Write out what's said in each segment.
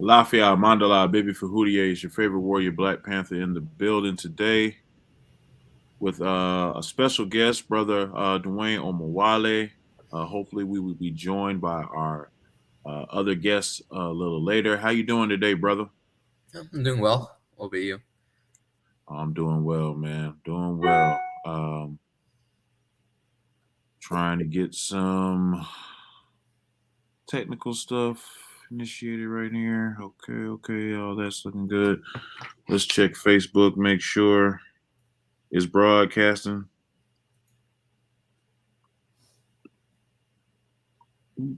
Lafayette Mandala, Baby Fahudier is your favorite warrior Black Panther in the building today with a special guest, brother Dwayne Omowale. Hopefully, we will be joined by our other guests a little later. How you doing today, brother? I'm doing well. What about you? I'm doing well, man. Doing well. Trying to get some technical stuff initiated right here. Okay. Oh, that's looking good. Let's check Facebook, make sure it's broadcasting. Yep,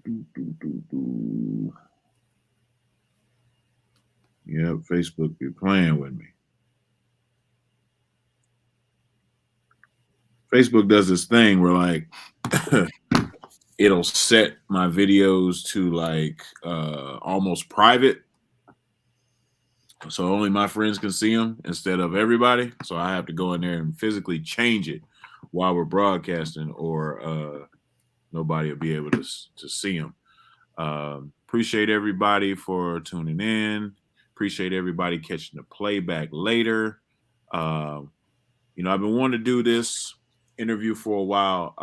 Facebook be playing with me. Facebook does this thing where like it'll set my videos to like almost private, so only my friends can see them instead of everybody. So I have to go in there and physically change it while we're broadcasting, or nobody will be able to see them. Appreciate everybody for tuning in. Appreciate everybody catching the playback later. Um, I've been wanting to do this interview for a while.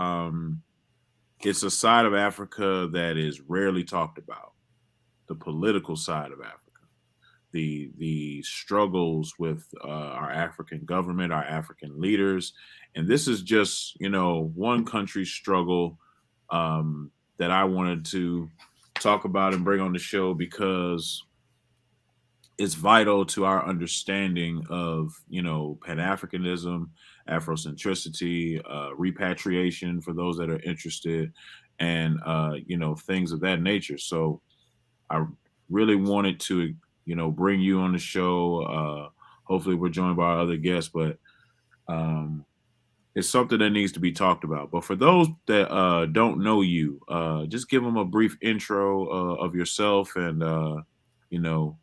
It's a side of Africa that is rarely talked about, the political side of Africa, the struggles with our African government, our African leaders, and this is just one country's struggle that I wanted to talk about and bring on the show because it's vital to our understanding of Pan-Africanism, Afrocentricity, repatriation for those that are interested, and things of that nature. So I really wanted to bring you on the show. Hopefully we're joined by our other guests, but um, it's something that needs to be talked about. But for those that don't know you, just give them a brief intro of yourself and you know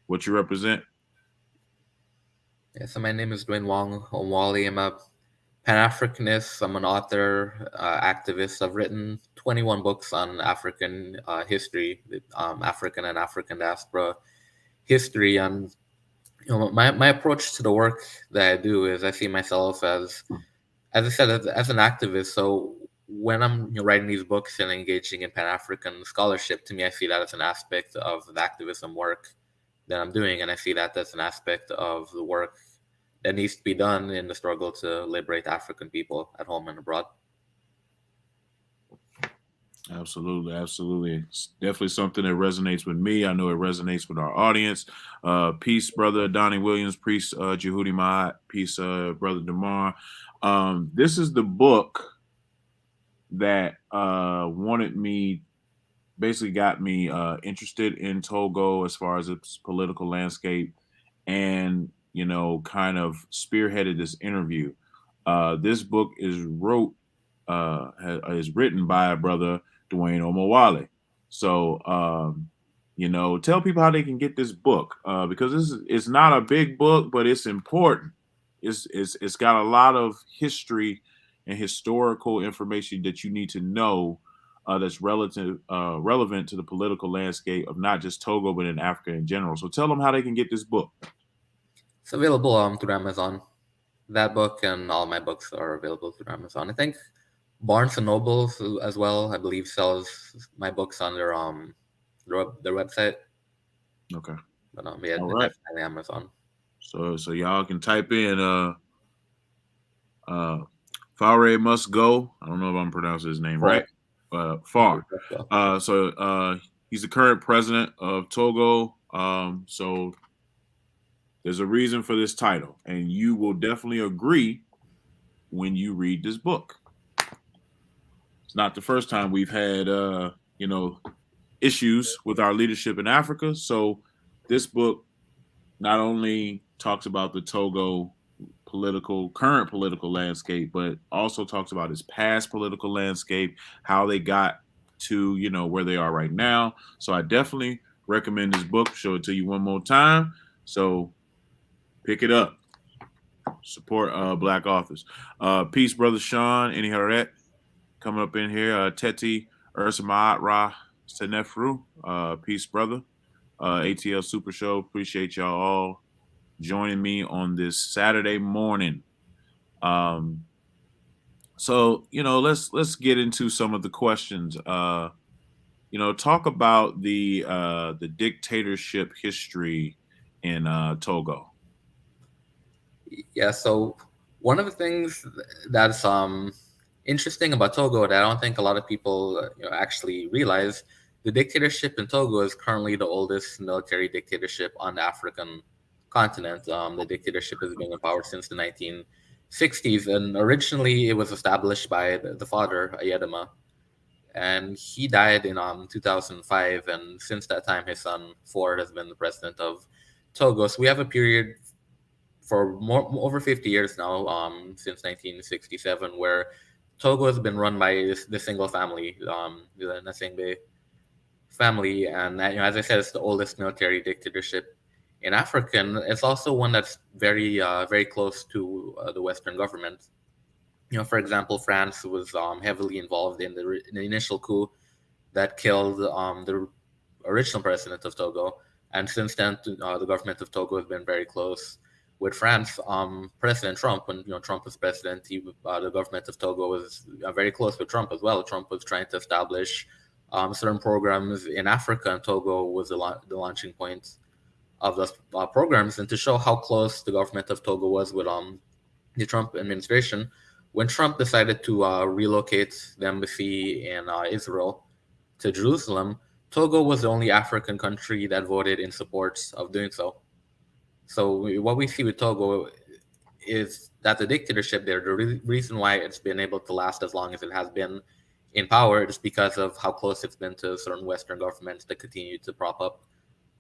what you represent. Yeah, so my name is Dwayne Wong Omowale. I'm a Pan Africanist. I'm an author, activist. I've written 21 books on African history, African and African diaspora history. And my approach to the work that I do is I see myself as I said, as an activist. So when I'm writing these books and engaging in Pan African scholarship, to me, I see that as an aspect of the activism work that I'm doing, and I see that as an aspect of the work that needs to be done in the struggle to liberate African people at home and abroad. Absolutely. It's definitely something that resonates with me. I know it resonates with our audience. Peace, brother Donnie Williams. Peace, Jehudi Mahat. Peace, brother Damar. This is the book that wanted me, basically got me interested in Togo as far as its political landscape, and kind of spearheaded this interview. This book is written by a brother, Dwayne Omowale. So tell people how they can get this book, because it's not a big book, but it's important. It's got a lot of history and historical information that you need to know, that's relevant to the political landscape of not just Togo but in Africa in general. So tell them how they can get this book. It's available through Amazon. That book and all my books are available through Amazon. I think Barnes and Noble as well, I believe, sells my books on their website. Okay. But yeah, All right. definitely Amazon. So y'all can type in uh Fare must go. I don't know if I'm pronouncing his name right. Far. Far. He's the current president of Togo. So there's a reason for this title, and you will definitely agree when you read this book. It's not the first time we've had issues with our leadership in Africa. So this book not only talks about the Togo current political landscape, but also talks about its past political landscape, how they got to where they are right now. So I definitely recommend this book. Show it to you one more time. So pick it up. Support black authors. Peace, brother Sean. Any of that coming up in here? Teti Ursa Ra Senefru. Peace, brother. ATL Super Show. Appreciate y'all all joining me on this Saturday morning. Um, so let's get into some of the questions. Talk about the dictatorship history in Togo. Yeah, so one of the things that's interesting about Togo that I don't think a lot of people actually realize, the dictatorship in Togo is currently the oldest military dictatorship on the African continent. The dictatorship has been in power since the 1960s, and originally it was established by the father, Ayedema, and he died in 2005. And since that time, his son Ford has been the president of Togo. So we have a period for over 50 years now, since 1967, where Togo has been run by the single family, the Nasengbe family, and as I said, it's the oldest military dictatorship in Africa. And it's also one that's very close to the Western government. For example, France was heavily involved in the initial coup that killed the original president of Togo. And since then, the government of Togo has been very close with France. President Trump, when Trump was president, the government of Togo was very close with Trump as well. Trump was trying to establish certain programs in Africa, and Togo was the launching point of those programs. And to show how close the government of Togo was with the Trump administration, when Trump decided to relocate the embassy in Israel to Jerusalem, Togo was the only African country that voted in support of doing so. So what we see with Togo is that the dictatorship there, the reason why it's been able to last as long as it has been in power is because of how close it's been to certain Western governments that continue to prop up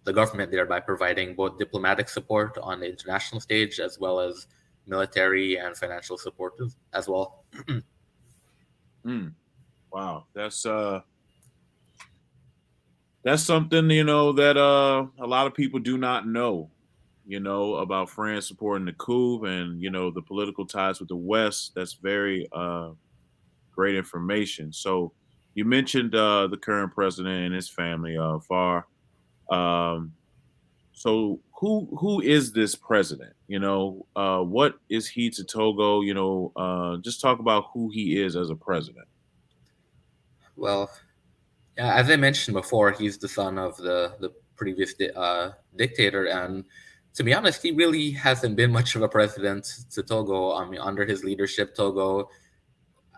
the government there by providing both diplomatic support on the international stage as well as military and financial support as well. Wow, that's something that a lot of people do not know. About France supporting the coup and the political ties with the West. That's very great information. So you mentioned the current president and his family, Far. Um, so who is this president? What is he to Togo? Just talk about who he is as a president. Well, yeah, as I mentioned before, he's the son of the previous dictator, and to be honest, he really hasn't been much of a president to Togo. I mean, under his leadership, Togo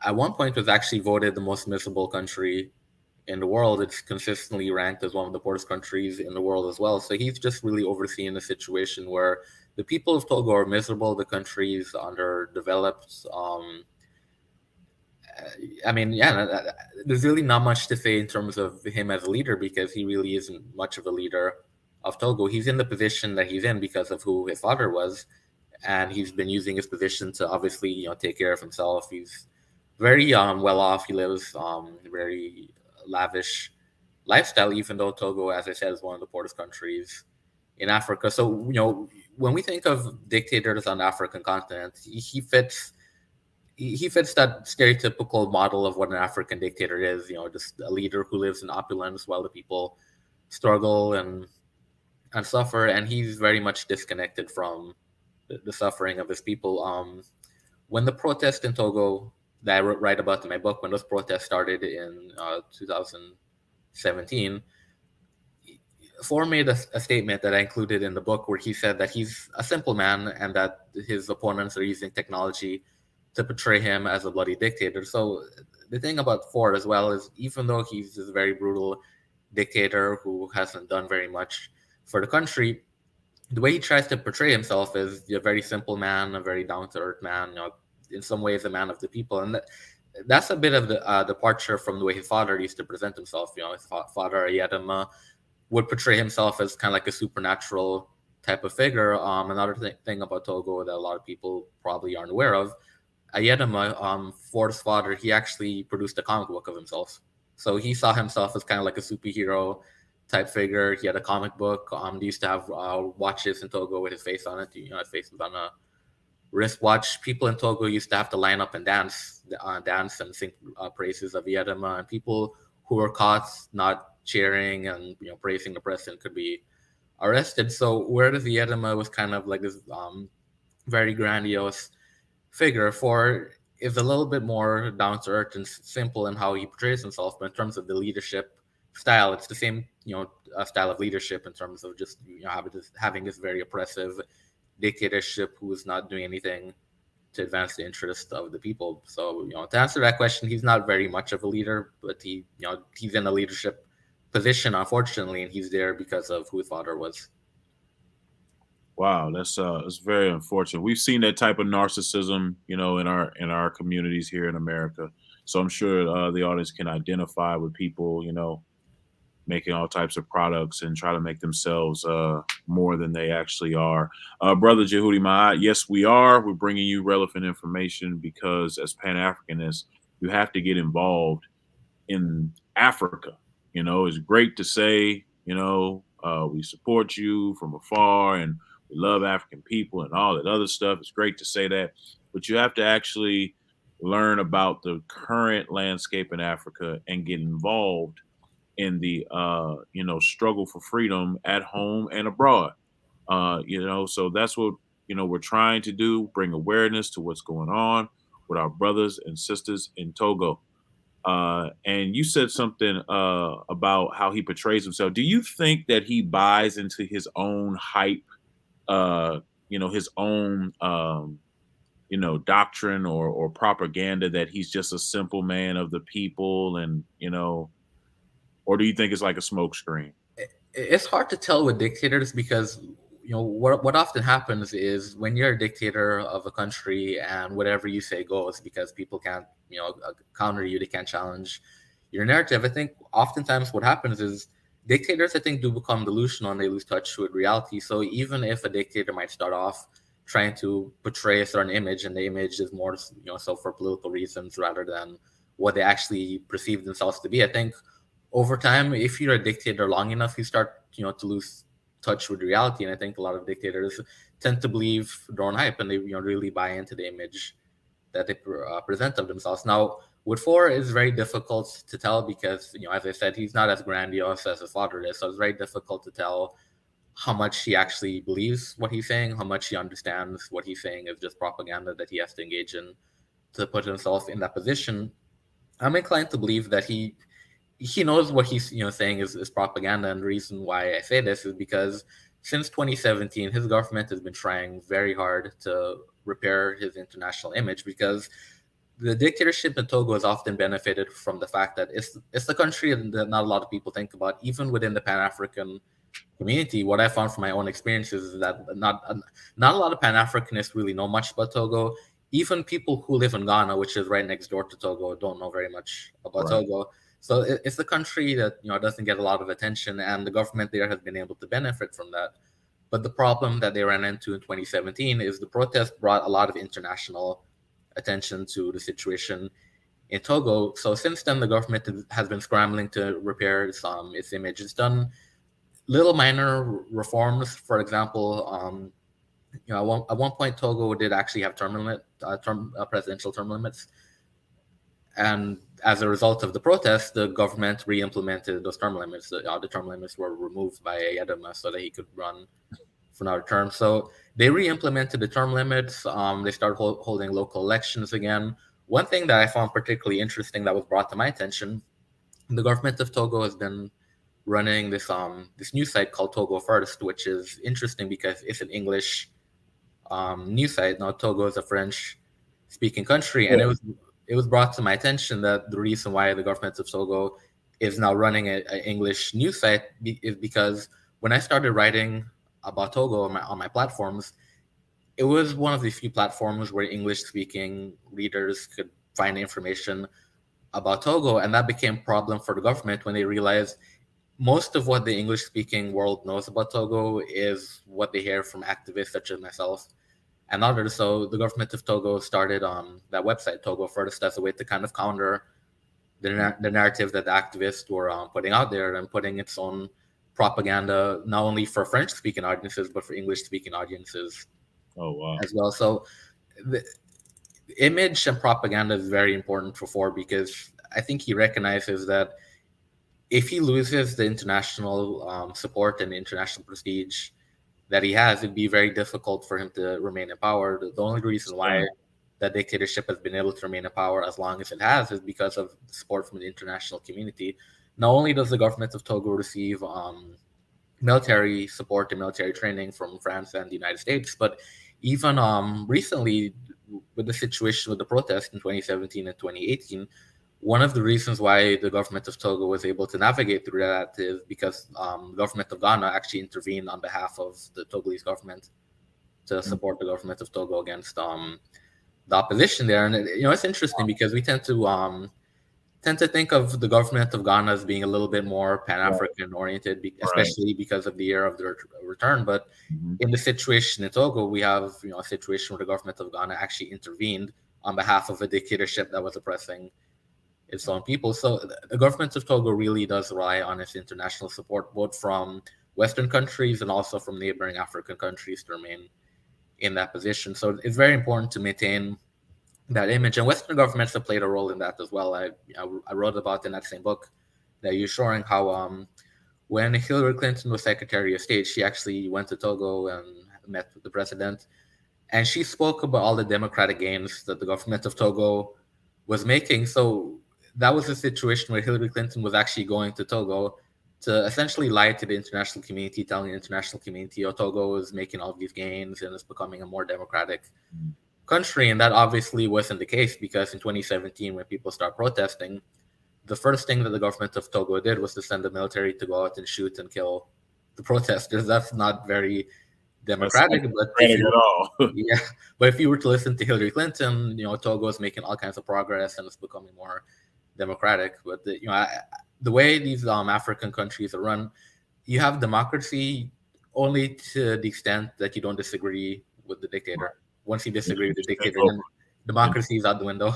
at one point was actually voted the most miserable country in the world. It's consistently ranked as one of the poorest countries in the world as well. So he's just really overseeing a situation where the people of Togo are miserable, the country is underdeveloped. I mean, yeah, there's really not much to say in terms of him as a leader because he really isn't much of a leader of Togo. He's in the position that he's in because of who his father was, and he's been using his position to obviously take care of himself. He's very well off. He lives very lavish lifestyle, even though Togo, as I said, is one of the poorest countries in Africa. So when we think of dictators on the African continent, he fits that stereotypical model of what an African dictator is. Just a leader who lives in opulence while the people struggle and suffer, and he's very much disconnected from the suffering of his people. When the protest in Togo that I write about in my book, when those protests started in 2017, Ford made a statement that I included in the book where he said that he's a simple man and that his opponents are using technology to portray him as a bloody dictator. So the thing about Ford as well is even though he's this very brutal dictator who hasn't done very much for the country, the way he tries to portray himself is a very simple man, a very down-to-earth man, in some ways a man of the people. And that's a bit of the departure from the way his father used to present himself. His father, Ayedema, would portray himself as kind of like a supernatural type of figure. Another thing about Togo that a lot of people probably aren't aware of, Ayedema, Ford's father, he actually produced a comic book of himself. So he saw himself as kind of like a superhero type figure. He had a comic book. They used to have watches in Togo with his face on it. His face was on a wristwatch. People in Togo used to have to line up and dance and sing praises of Ayedema. And people who were caught not cheering and praising the president could be arrested. So whereas the Edema was kind of like this very grandiose figure, for is a little bit more down to earth and simple in how he portrays himself. But in terms of the leadership style, it's the same, style of leadership in terms of just having this very oppressive dictatorship who is not doing anything to advance the interest of the people. So, to answer that question, he's not very much of a leader, but he's in a leadership position, unfortunately, and he's there because of who his father was. Wow, that's very unfortunate. We've seen that type of narcissism, in our communities here in America. So I'm sure the audience can identify with people, making all types of products and try to make themselves more than they actually are. Brother Jehudi Ma'at, yes, we are. We're bringing you relevant information because as Pan Africanists, you have to get involved in Africa. It's great to say, we support you from afar and we love African people and all that other stuff. It's great to say that, but you have to actually learn about the current landscape in Africa and get involved in the struggle for freedom at home and abroad. So that's what we're trying to do, bring awareness to what's going on with our brothers and sisters in Togo. And you said something about how he portrays himself. Do you think that he buys into his own hype, his own doctrine or propaganda, that he's just a simple man of the people, and or do you think it's like a smokescreen? It's hard to tell with dictators because what often happens is when you're a dictator of a country and whatever you say goes because people can't counter you, they can't challenge your narrative. I think oftentimes what happens is dictators, I think, do become delusional and they lose touch with reality. So even if a dictator might start off trying to portray a certain image and the image is more so for political reasons rather than what they actually perceive themselves to be, I think over time, if you're a dictator long enough, you start to lose touch with reality. And I think a lot of dictators tend to believe their own hype and they really buy into the image that they present of themselves. Now, with Four, it's very difficult to tell because as I said, he's not as grandiose as his father is, so it's very difficult to tell how much he actually believes what he's saying, how much he understands what he's saying is just propaganda that he has to engage in to put himself in that position. I'm inclined to believe that he knows what he's saying is propaganda, and the reason why I say this is because since 2017 his government has been trying very hard to repair his international image, because the dictatorship in Togo has often benefited from the fact that it's the country that not a lot of people think about, even within the Pan-African community. What I found from my own experiences is that not a lot of Pan-Africanists really know much about Togo. Even people who live in Ghana, which is right next door to Togo, don't know very much about Right. Togo. So it's a country that doesn't get a lot of attention, and the government there has been able to benefit from that. But the problem that they ran into in 2017 is the protest brought a lot of international attention to the situation in Togo. So since then, the government has been scrambling to repair its image. It's done little minor reforms. For example, at one point, Togo did actually have presidential term limits, and as a result of the protest, the government re-implemented those term limits. The term limits were removed by Edema so that he could run for another term. So they re-implemented the term limits. They started holding local elections again. One thing that I found particularly interesting that was brought to my attention, the government of Togo has been running this news site called Togo First, which is interesting because it's an English news site. Now Togo is a French-speaking country, and Yeah. it was brought to my attention that the reason why the government of Togo is now running an English news site is because when I started writing about Togo on my platforms, it was one of the few platforms where English-speaking readers could find information about Togo, and that became a problem for the government when they realized most of what the English-speaking world knows about Togo is what they hear from activists such as myself and others. So the government of Togo started that website, Togo First, as a way to kind of counter the narrative that the activists were putting out there and putting its own propaganda, not only for French-speaking audiences, but for English-speaking audiences Oh, wow. as well. So the image and propaganda is very important for Ford because I think he recognizes that if he loses the international support and international prestige that he has, it'd be very difficult for him to remain in power. The only reason why that dictatorship has been able to remain in power as long as it has is because of support from the international community. Not only does the government of Togo receive military support and military training from France and the United States, but even recently, with the situation with the protest in 2017 and 2018, one of the reasons why the government of Togo was able to navigate through that is because the government of Ghana actually intervened on behalf of the Togolese government to support the government of Togo against the opposition there. And it's interesting because we tend to think of the government of Ghana as being a little bit more Pan African oriented, Right. especially because of the year of their return. But Mhm. in the situation in Togo, we have a situation where the government of Ghana actually intervened on behalf of a dictatorship that was oppressing its own people. So the government of Togo really does rely on its international support, both from Western countries and also from neighboring African countries to remain in that position. So it's very important to maintain that image, and Western governments have played a role in that as well. I wrote about in that same book that you're showing how when Hillary Clinton was Secretary of State, she actually went to Togo and met with the president, and she spoke about all the democratic gains that the government of Togo was making. So that was a situation where Hillary Clinton was actually going to Togo to essentially lie to the international community, telling the international community, oh, Togo is making all these gains and it's becoming a more democratic country. And that obviously wasn't the case because in 2017, when people start protesting, the first thing that the government of Togo did was to send the military to go out and shoot and kill the protesters. That's not very That's not democratic. But if democratic you at all. yeah, but if you were to listen to Hillary Clinton, Togo is making all kinds of progress and it's becoming more democratic. But the way these African countries are run, you have democracy only to the extent that you don't disagree with the dictator. Once you And disagree then with the just take dictator, over. then And democracy is out the window.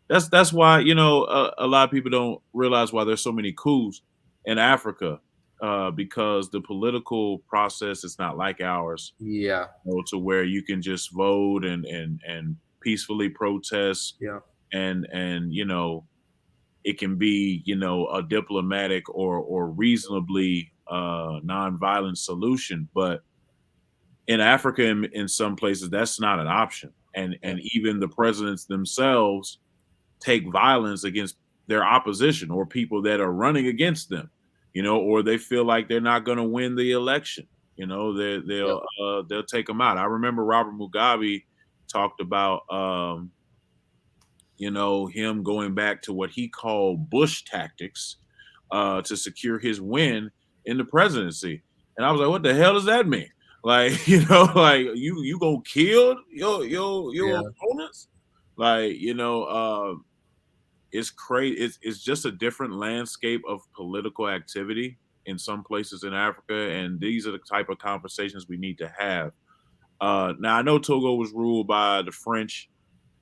that's why a lot of people don't realize why there's so many coups in Africa, because the political process is not like ours, Yeah, to where you can just vote and peacefully protest, yeah, and it can be a diplomatic or reasonably nonviolent solution. But in Africa, in some places, that's not an option, yeah, and even the presidents themselves take violence against their opposition or people that are running against them, or they feel like they're not going to win the election. yeah, They'll take them out. I remember Robert Mugabe talked about him going back to what he called Bush tactics to secure his win in the presidency. And I was like, what the hell does that mean? Like, like you gonna kill your yeah, opponents? Like, it's crazy. It's just a different landscape of political activity in some places in Africa, and these are the type of conversations we need to have. Now I know Togo was ruled by the French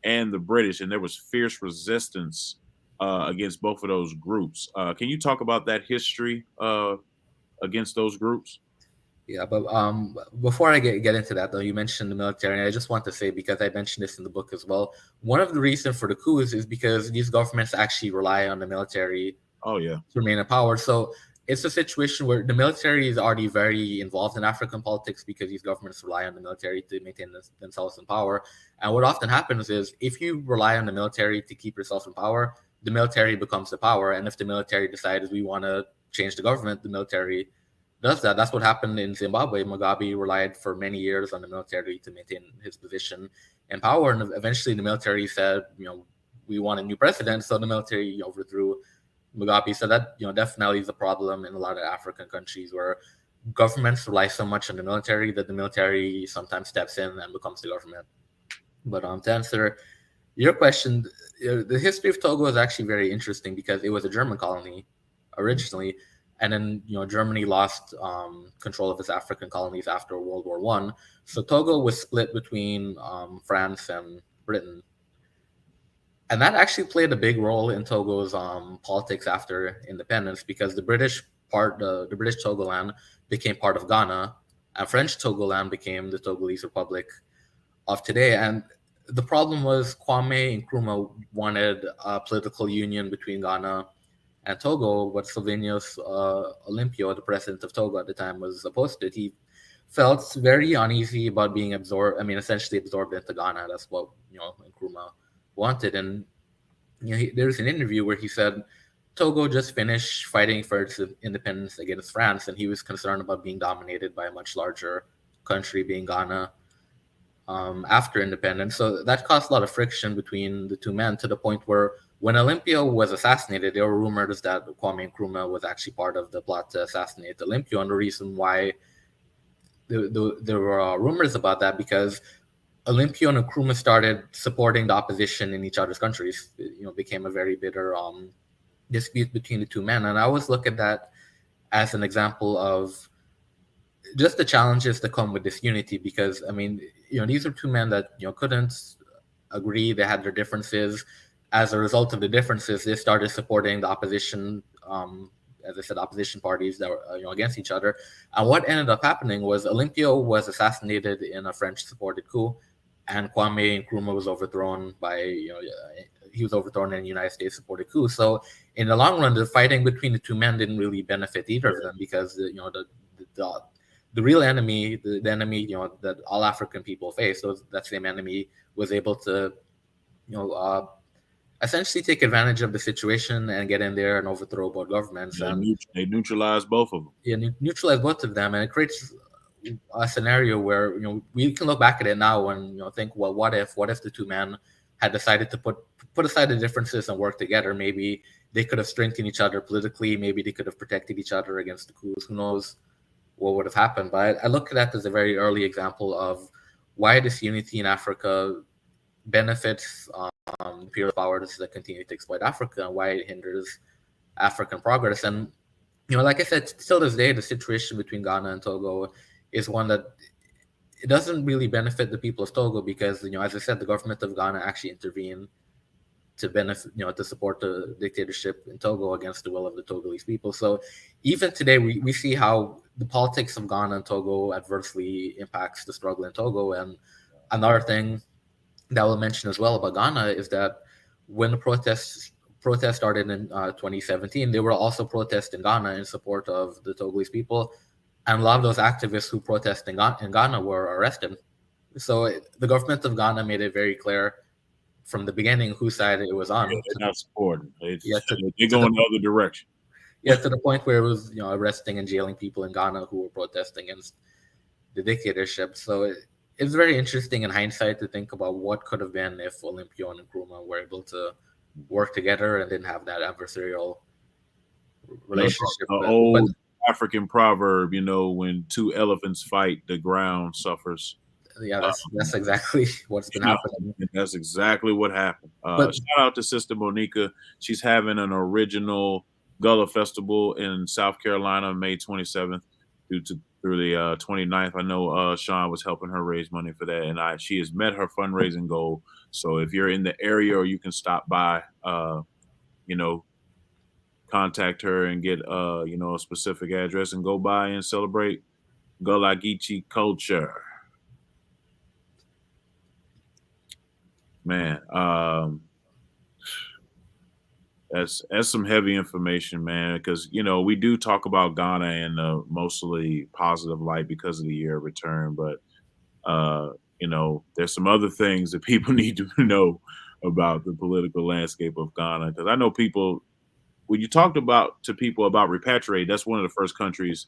and the British, and there was fierce resistance against both of those groups. Can you talk about that history against those groups? yeah. But before I get into that, though, you mentioned the military, and I just want to say because I mentioned this in the book as well. One of the reasons for the coups is because these governments actually rely on the military Oh yeah, to remain in power. So it's a situation where the military is already very involved in African politics because these governments rely on the military to maintain themselves in power. And what often happens is if you rely on the military to keep yourself in power, the military becomes the power. And if the military decides we want to change the government, the military does that. That's what happened in Zimbabwe. Mugabe relied for many years on the military to maintain his position in power. And eventually the military said, we want a new president. So the military overthrew Mugabe. So that definitely is a problem in a lot of African countries where governments rely so much on the military that the military sometimes steps in and becomes the government. But to answer your question, the history of Togo is actually very interesting because it was a German colony originally, and then Germany lost control of its African colonies after World War One. So Togo was split between France and Britain, and that actually played a big role in Togo's politics after independence because the British Togoland became part of Ghana, and French Togoland became the Togolese Republic of today. And the problem was Kwame Nkrumah wanted a political union between Ghana and Togo, what Sylvanus Olympio, the president of Togo at the time, was opposed to it. He felt very uneasy about being absorbed. I mean, essentially absorbed into Ghana. That's what Nkrumah wanted. And there's an interview where he said Togo just finished fighting for its independence against France, and he was concerned about being dominated by a much larger country, being Ghana, after independence. So that caused a lot of friction between the two men, to the point where when Olympio was assassinated, there were rumors that Kwame Nkrumah was actually part of the plot to assassinate Olympio. And the reason why there were rumors about that, because Olympio and Nkrumah started supporting the opposition in each other's countries. Became a very bitter dispute between the two men. And I always look at that as an example of just the challenges that come with this unity, because I mean, these are two men that couldn't agree. They had their differences. As a result of the differences, they started supporting the opposition, as I said, opposition parties that were against each other. And what ended up happening was Olympio was assassinated in a French-supported coup, and Kwame Nkrumah was overthrown by he was overthrown in a United States-supported coup. So in the long run, the fighting between the two men didn't really benefit either of them, because the real enemy, the enemy that all African people face, that same enemy was able to essentially take advantage of the situation and get in there and overthrow both governments. They neutralized both of them. Yeah, neutralize both of them, and it creates a scenario where we can look back at it now and think, well, what if the two men had decided to put aside the differences and work together? Maybe they could have strengthened each other politically. Maybe they could have protected each other against the coups. Who knows what would have happened? But I look at that as a very early example of why this unity in Africa benefits imperial powers that continue to exploit Africa, and why it hinders African progress. And like I said, still this day, the situation between Ghana and Togo is one that it doesn't really benefit the people of Togo, because as I said, the government of Ghana actually intervened to benefit, to support the dictatorship in Togo against the will of the Togolese people. So even today, we see how the politics of Ghana and Togo adversely impacts the struggle in Togo. And another thing that we'll mention as well about Ghana is that when the protests started in 2017, they were also protests in Ghana in support of the Togolese people. And a lot of those activists who protested in Ghana were arrested. So the government of Ghana made it very clear from the beginning whose side it was on. Yeah, they're not supporting. They're going the other direction. Yeah, to the point where it was arresting and jailing people in Ghana who were protesting against the dictatorship. So it's very interesting in hindsight to think about what could have been if Olympio and Nkrumah were able to work together and didn't have that adversarial relationship. Old African proverb, when two elephants fight, the ground suffers. Yeah, that's exactly what's been happening. That's exactly what happened. Shout out to Sister Monica. She's having an original Gullah Festival in South Carolina, May 27th through the 29th. I know Sean was helping her raise money for that, and she has met her fundraising goal. So if you're in the area or you can stop by, contact her and get a specific address and go by and celebrate Gullah Geechee culture. Man, that's some heavy information, man, because we do talk about Ghana in a mostly positive light because of the year of return, but there's some other things that people need to know about the political landscape of Ghana, because I know people, when you talked to people about repatriate, that's one of the first countries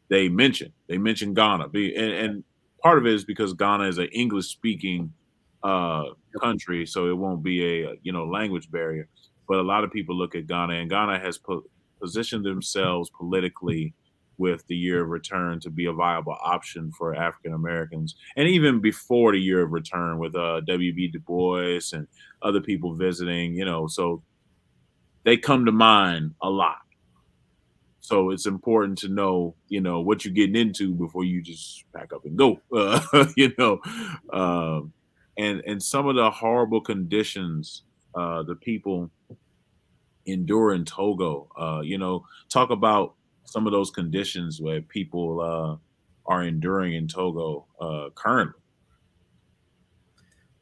they mention. They mention Ghana, and part of it is because Ghana is an English speaking country, so it won't be a language barrier. But a lot of people look at Ghana, and Ghana has positioned themselves politically with the year of return to be a viable option for African Americans, and even before the year of return with W.B. Du Bois and other people visiting, so they come to mind a lot. So it's important to know, what you're getting into before you just pack up and go, and some of the horrible conditions the people endure in Togo. Talk about some of those conditions where people are enduring in Togo currently.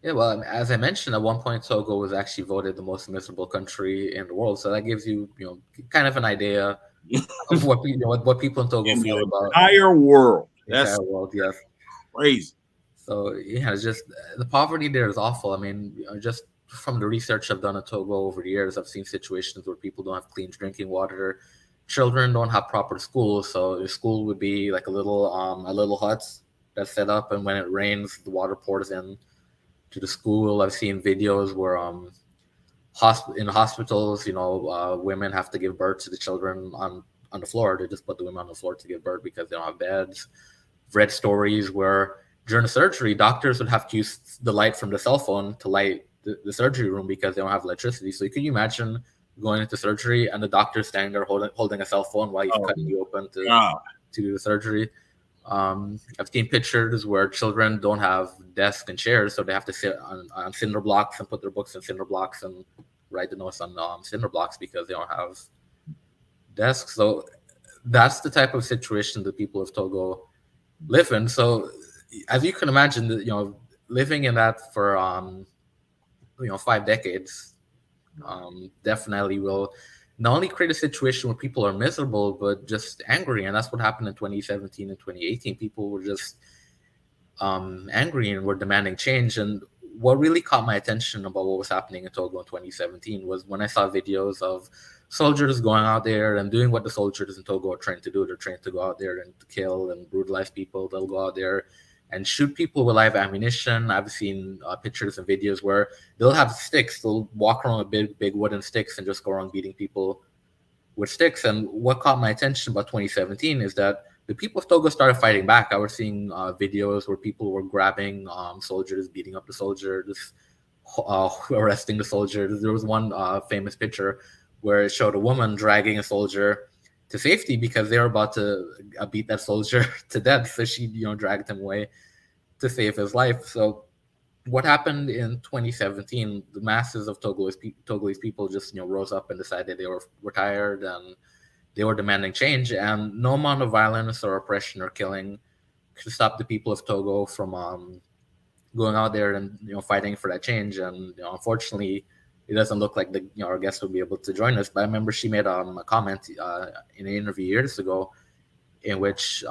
Yeah, well, as I mentioned, at one point, Togo was actually voted the most miserable country in the world. So that gives you, kind of an idea of what people in Togo In feel the about entire world. the That's entire world. Yes. crazy. So yeah, it's just the poverty there is awful. I mean, just from the research I've done in Togo over the years, I've seen situations where people don't have clean drinking water, children don't have proper schools. So the school would be like a little hut that's set up, and when it rains, the water pours in to the school. I've seen videos where in hospitals, women have to give birth to the children on the floor. They just put the women on the floor to give birth because they don't have beds. I've read stories where during the surgery, doctors would have to use the light from the cell phone to light the surgery room because they don't have electricity. So can you imagine going into surgery and the doctor standing there holding a cell phone while he's Oh cutting you open God. to do the surgery? I've seen pictures where children don't have desks and chairs, so they have to sit on cinder blocks and put their books in cinder blocks and write the notes on cinder blocks because they don't have desks. So that's the type of situation that people of Togo live in. So as you can imagine, living in that for 5 decades definitely will not only create a situation where people are miserable but just angry, and that's what happened in 2017 and 2018. People were just angry and were demanding change. And what really caught my attention about what was happening in Togo in 2017 was when I saw videos of soldiers going out there and doing what the soldiers in Togo are trained to do. They're trained to go out there and to kill and brutalize people. They'll go out there and shoot people with live ammunition. I've seen pictures and videos where they'll have sticks. They'll walk around with big wooden sticks and just go around beating people with sticks. And what caught my attention about 2017 is that the people of Togo started fighting back. I was seeing videos where people were grabbing soldiers, beating up the soldiers, arresting the soldiers. There was one famous picture where it showed a woman dragging a soldier to safety because they were about to beat that soldier to death. So she, dragged him away to save his life. So what happened in 2017, the masses of Togolese people just rose up and decided they were tired and they were demanding change, and no amount of violence or oppression or killing could stop the people of Togo from going out there and fighting for that change. And unfortunately, it doesn't look like our guest will be able to join us. But I remember she made a comment in an interview years ago in which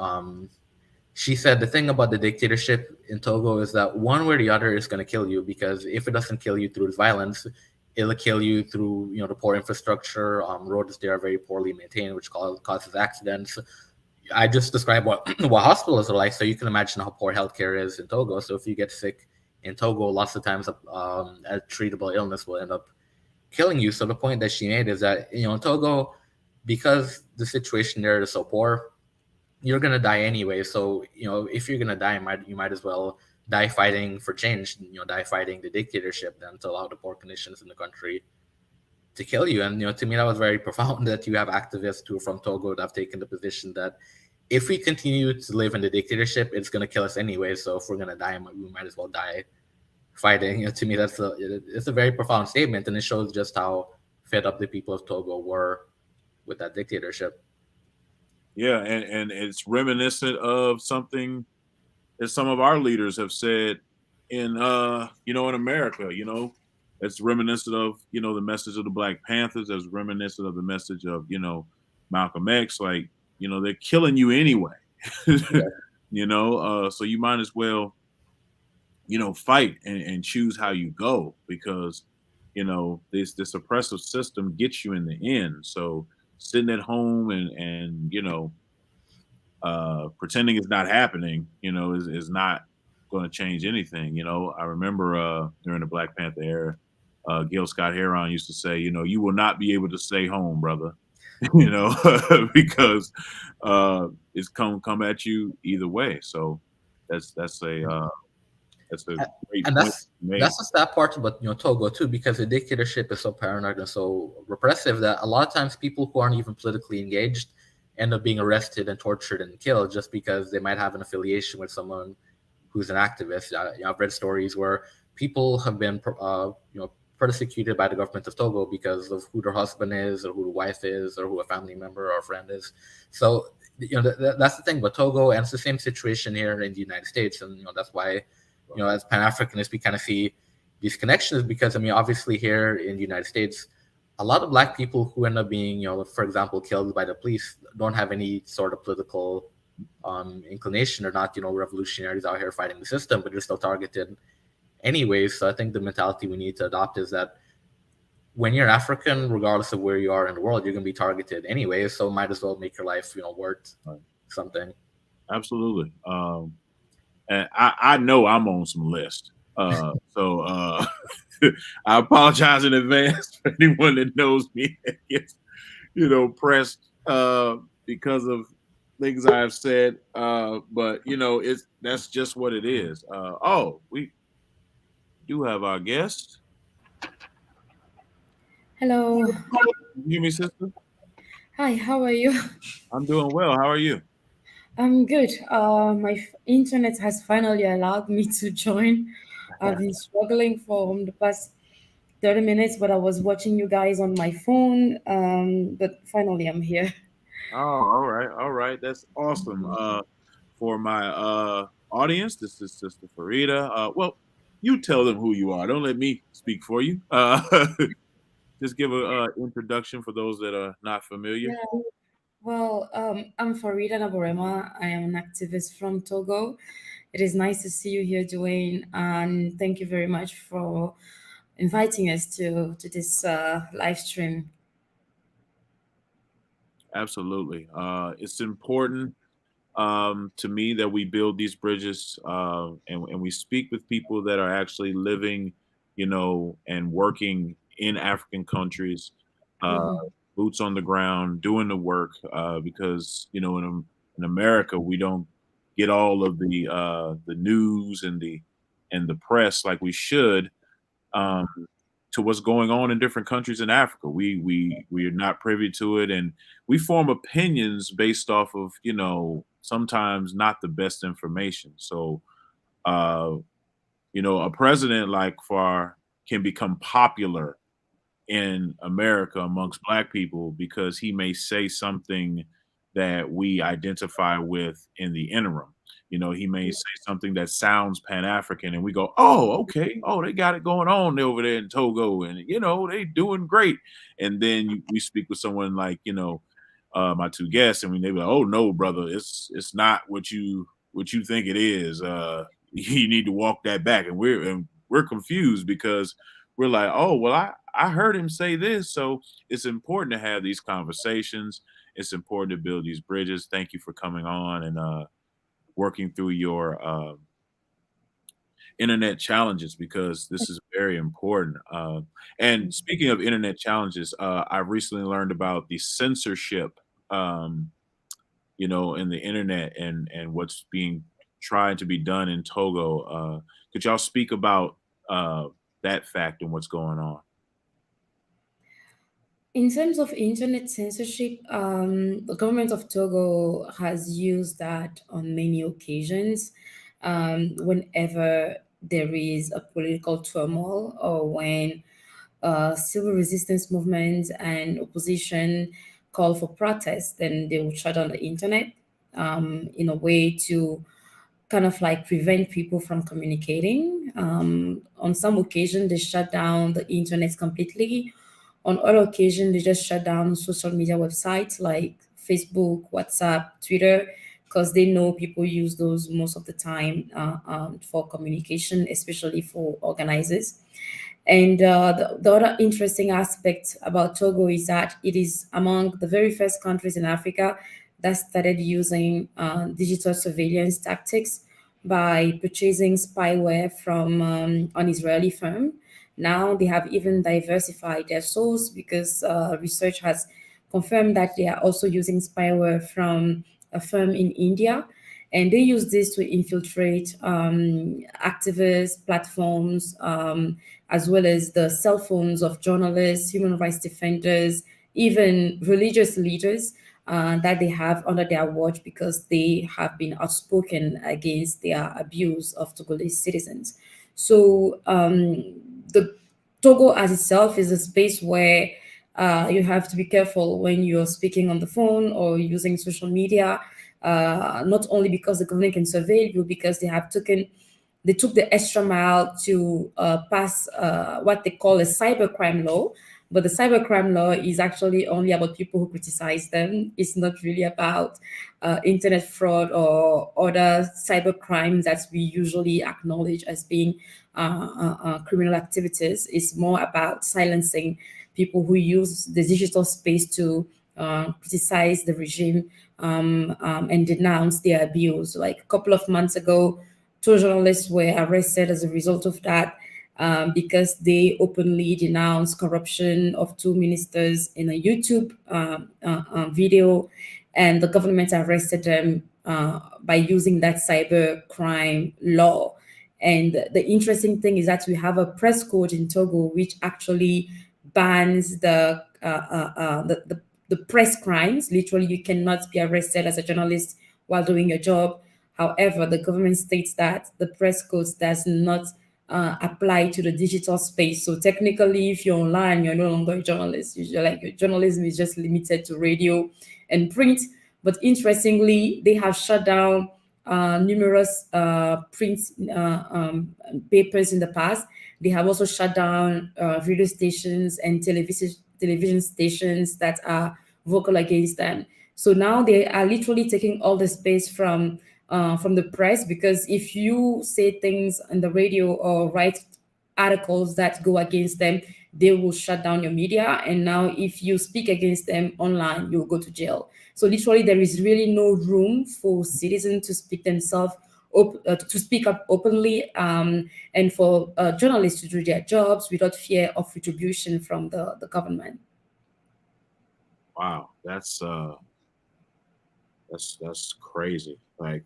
she said the thing about the dictatorship in Togo is that one way or the other is going to kill you, because if it doesn't kill you through violence, it'll kill you through the poor infrastructure. Roads there are very poorly maintained, which causes accidents. I just described what what hospitals are like, so you can imagine how poor healthcare is in Togo. So if you get sick in Togo, lots of times a treatable illness will end up killing you. So the point that she made is that in Togo, because the situation there is so poor, you're gonna die anyway. So if you're gonna die, you might as well die fighting for change. Die fighting the dictatorship than to allow the poor conditions in the country to kill you. And to me, that was very profound that you have activists who are from Togo that have taken the position that if we continue to live in the dictatorship, it's gonna kill us anyway. So if we're gonna die, we might as well die fighting. To me, it's a very profound statement, and it shows just how fed up the people of Togo were with that dictatorship. Yeah, and it's reminiscent of something that some of our leaders have said in in America. It's reminiscent of the message of the Black Panthers, as reminiscent of the message of Malcolm X. Like they're killing you anyway. So you might as well fight and choose how you go, because this oppressive system gets you in the end. So sitting at home and pretending it's not happening, is not going to change anything. I remember during the Black Panther era, Gil Scott Heron used to say, you will not be able to stay home, brother, because it's come at you either way. So that's a great And point you made. that's the sad part about Togo too, because the dictatorship is so paranoid and so repressive that a lot of times people who aren't even politically engaged end up being arrested and tortured and killed just because they might have an affiliation with someone who's an activist. I've read stories where people have been persecuted by the government of Togo because of who their husband is or who the wife is or who a family member or a friend is. So that's the thing about Togo, and it's the same situation here in the United States, and that's why as Pan-Africanists, we kind of see these connections because, I mean, obviously here in the United States, a lot of Black people who end up being, for example, killed by the police don't have any sort of political inclination. Or not, revolutionaries out here fighting the system, but they're still targeted anyways. So I think the mentality we need to adopt is that when you're African, regardless of where you are in the world, you're going to be targeted anyways. So might as well make your life, worth Right. something. Absolutely. And I know I'm on some list. So I apologize in advance for anyone that knows me that gets, pressed because of things I've said. But that's just what it is. Oh, we do have our guest. Hello. Can you hear me, sister? Hi, how are you? I'm doing well. How are you? I'm good. My internet has finally allowed me to join. I've been struggling for the past 30 minutes, but I was watching you guys on my phone. But finally, I'm here. Oh, all right, all right. That's awesome. For my audience, this is Sister Farida. Well, you tell them who you are. Don't let me speak for you. Just give a introduction for those that are not familiar. Yeah. Well, I'm Farida Nabourema. I am an activist from Togo. It is nice to see you here, Dwayne, and thank you very much for inviting us to this live stream. Absolutely. It's important to me that we build these bridges and we speak with people that are actually living, and working in African countries, uh, Mhm. boots on the ground, doing the work, because in America we don't get all of the news and the press like we should. Um, to what's going on in different countries in Africa. We are not privy to it, and we form opinions based off of sometimes not the best information. So, uh, a president like Far can become popular in America amongst Black people because he may say something that we identify with in the interim. He may say something that sounds Pan African, and we go, "Oh, okay. Oh, they got it going on over there in Togo, and they doing great." And then we speak with someone like my two guests, and they be like, "Oh no, brother, it's not what you think it is. You need to walk that back." And we're confused because we're like, "Oh, well, I heard him say this." So it's important to have these conversations. It's important to build these bridges. Thank you for coming on and working through your internet challenges because this is very important. And speaking of internet challenges, I recently learned about the censorship, um, in the internet and what's being tried to be done in Togo. Could y'all speak about that fact and what's going on? In terms of internet censorship, the government of Togo has used that on many occasions. Whenever there is a political turmoil or when civil resistance movements and opposition call for protest, then they will shut down the internet in a way to kind of like prevent people from communicating. On some occasion, they shut down the internet completely. On other occasion, they just shut down social media websites like Facebook, WhatsApp, Twitter, because they know people use those most of the time for communication, especially for organizers. And the other interesting aspect about Togo is that it is among the very first countries in Africa that started using digital surveillance tactics by purchasing spyware from an Israeli firm. Now they have even diversified their source because research has confirmed that they are also using spyware from a firm in India. And they use this to infiltrate activist platforms, as well as the cell phones of journalists, human rights defenders, even religious leaders that they have under their watch because they have been outspoken against their abuse of Togolese citizens. So the Togo as itself is a space where you have to be careful when you're speaking on the phone or using social media, not only because the government can surveil you, because they have taken they took the extra mile to pass what they call a cybercrime law. But the cybercrime law is actually only about people who criticize them. It's not really about internet fraud or other cyber crimes that we usually acknowledge as being criminal activities. It's more about silencing people who use the digital space to criticize the regime and denounce their abuse. Like a couple of months ago, two journalists were arrested as a result of that because they openly denounced corruption of two ministers in a YouTube video, and the government arrested them by using that cyber crime law. And the interesting thing is that we have a press code in Togo which actually bans the press crimes. Literally, you cannot be arrested as a journalist while doing your job. However, the government states that the press code does not apply to the digital space. So technically, if you're online, you're no longer a journalist. You're like your journalism is just limited to radio and print. But interestingly, they have shut down numerous print papers in the past. They have also shut down radio stations and television stations that are vocal against them. So now they are literally taking all the space from the press, because if you say things on the radio or write articles that go against them, they will shut down your media. And now if you speak against them online, you'll go to jail. So literally there is really no room for citizens to speak themselves to speak up openly, and for journalists to do their jobs without fear of retribution from the government. Wow, that's crazy. Like,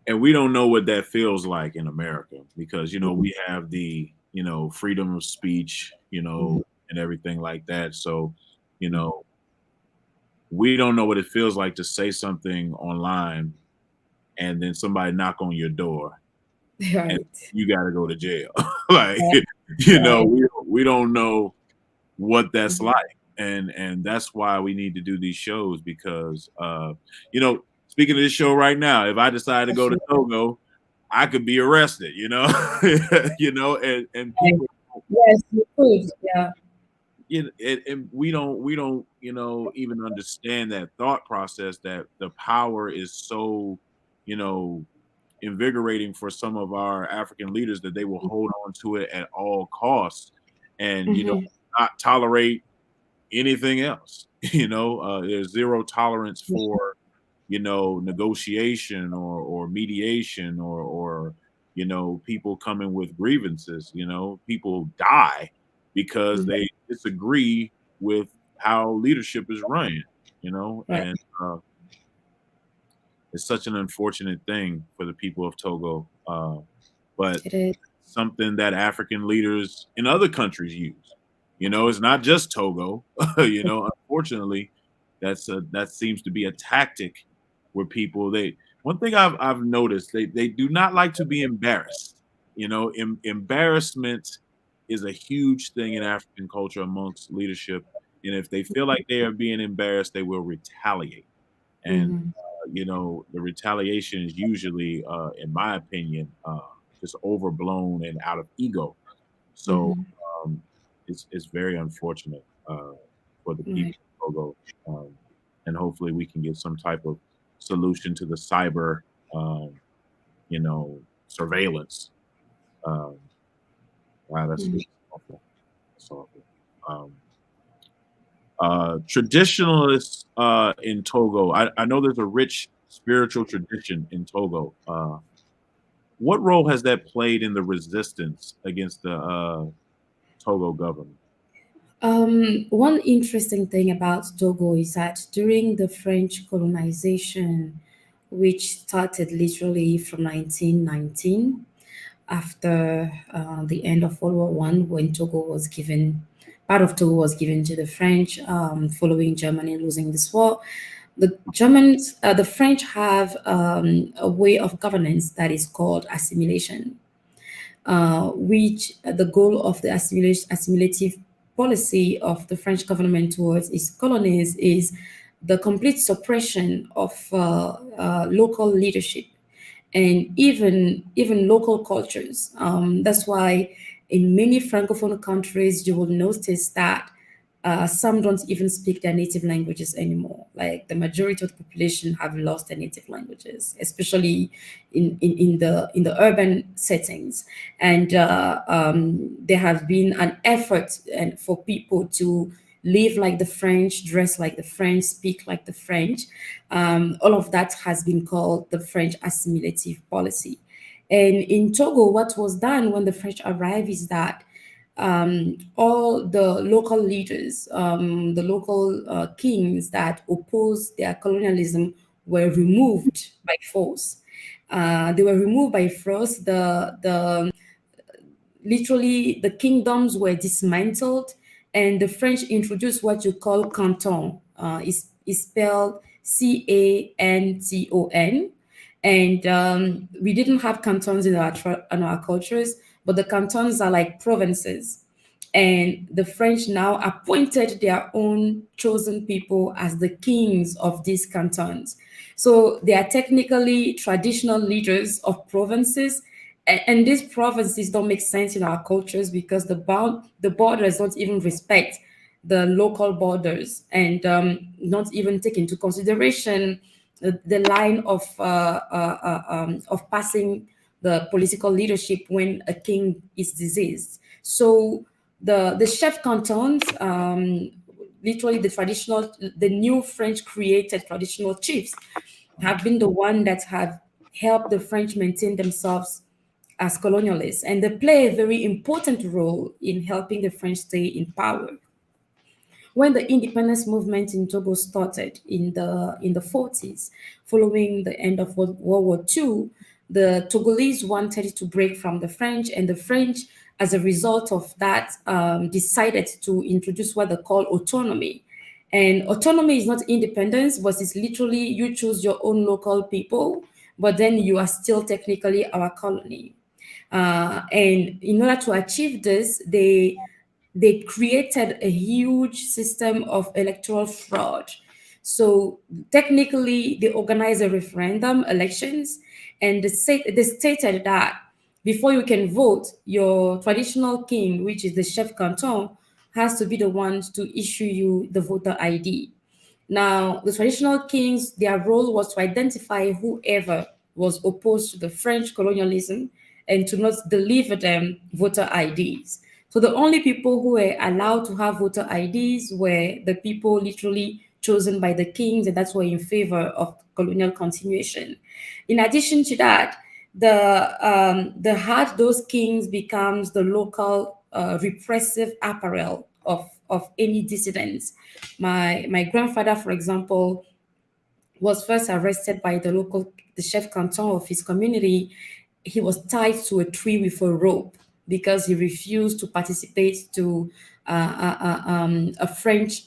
and we don't know what that feels like in America, because we have the freedom of speech, and everything like that. So, we don't know what it feels like to say something online and then somebody knock on your door Right. and you got to go to jail. Like, Right. we don't know what that's like. And that's why we need to do these shows, because speaking of this show right now, if I decide to go to Togo, I could be arrested, and people, Yes, you could. Yeah. and we don't even understand that thought process, that the power is so invigorating for some of our African leaders, that they will hold on to it at all costs, and not tolerate anything else. There's zero tolerance for negotiation or mediation or people coming with grievances. People die because they disagree with how leadership is run. Right. And it's such an unfortunate thing for the people of Togo, but It is. something that African leaders in other countries use. It's not just Togo. Unfortunately, that seems to be a tactic where people, one thing I've noticed, they do not like to be embarrassed. Embarrassment is a huge thing in African culture amongst leadership, and if they feel like they are being embarrassed, they will retaliate. And the retaliation is usually, in my opinion, just overblown and out of ego. So it's very unfortunate for the people of Togo, and hopefully we can get some type of solution to the cyber, surveillance. Wow, that's awful. That's awful. Traditionalists in Togo, I know there's a rich spiritual tradition in Togo. What role has that played in the resistance against the Togo government? One interesting thing about Togo is that during the French colonization, which started literally from 1919, after the end of World War One, when part of Togo was given to the French, following Germany losing this war. The French have a way of governance that is called assimilation, which the goal of the assimilative policy of the French government towards its colonies is the complete suppression of local leadership. and even local cultures. That's why in many francophone countries you will notice that some don't even speak their native languages anymore. Like the majority of the population have lost their native languages, especially in the urban settings. And there have been an effort and for people to live like the French, dress like the French, speak like the French. All of that has been called the French assimilative policy. And in Togo, what was done when the French arrived is that all the local leaders, the local kings that opposed their colonialism were removed by force. They were removed by force. The literally the kingdoms were dismantled, and the French introduced what you call canton. Is spelled Canton, and we didn't have cantons in our cultures, but the cantons are like provinces, and the French now appointed their own chosen people as the kings of these cantons. So they are technically traditional leaders of provinces, and these provinces don't make sense in our cultures because the borders don't even respect the local borders, and not even take into consideration the line of passing the political leadership when a king is diseased. So the chef cantons, literally the new French created traditional chiefs, have been the one that have helped the French maintain themselves as colonialists, and they play a very important role in helping the French stay in power. When the independence movement in Togo started in the 40s, following the end of World War II, the Togolese wanted to break from the French, and the French, as a result of that, decided to introduce what they call autonomy. And autonomy is not independence, but it's literally you choose your own local people, but then you are still technically our colony. And in order to achieve this, they created a huge system of electoral fraud. So technically, they organized a referendum elections, and they stated that before you can vote, your traditional king, which is the chef canton, has to be the one to issue you the voter ID. Now, the traditional kings, their role was to identify whoever was opposed to the French colonialism and to not deliver them voter IDs. So the only people who were allowed to have voter IDs were the people literally chosen by the kings, and that's why in favor of colonial continuation. In addition to that, the heart those kings becomes the local repressive apparel of any dissidents. My grandfather, for example, was first arrested by the chef canton of his community. He was tied to a tree with a rope because he refused to participate to a French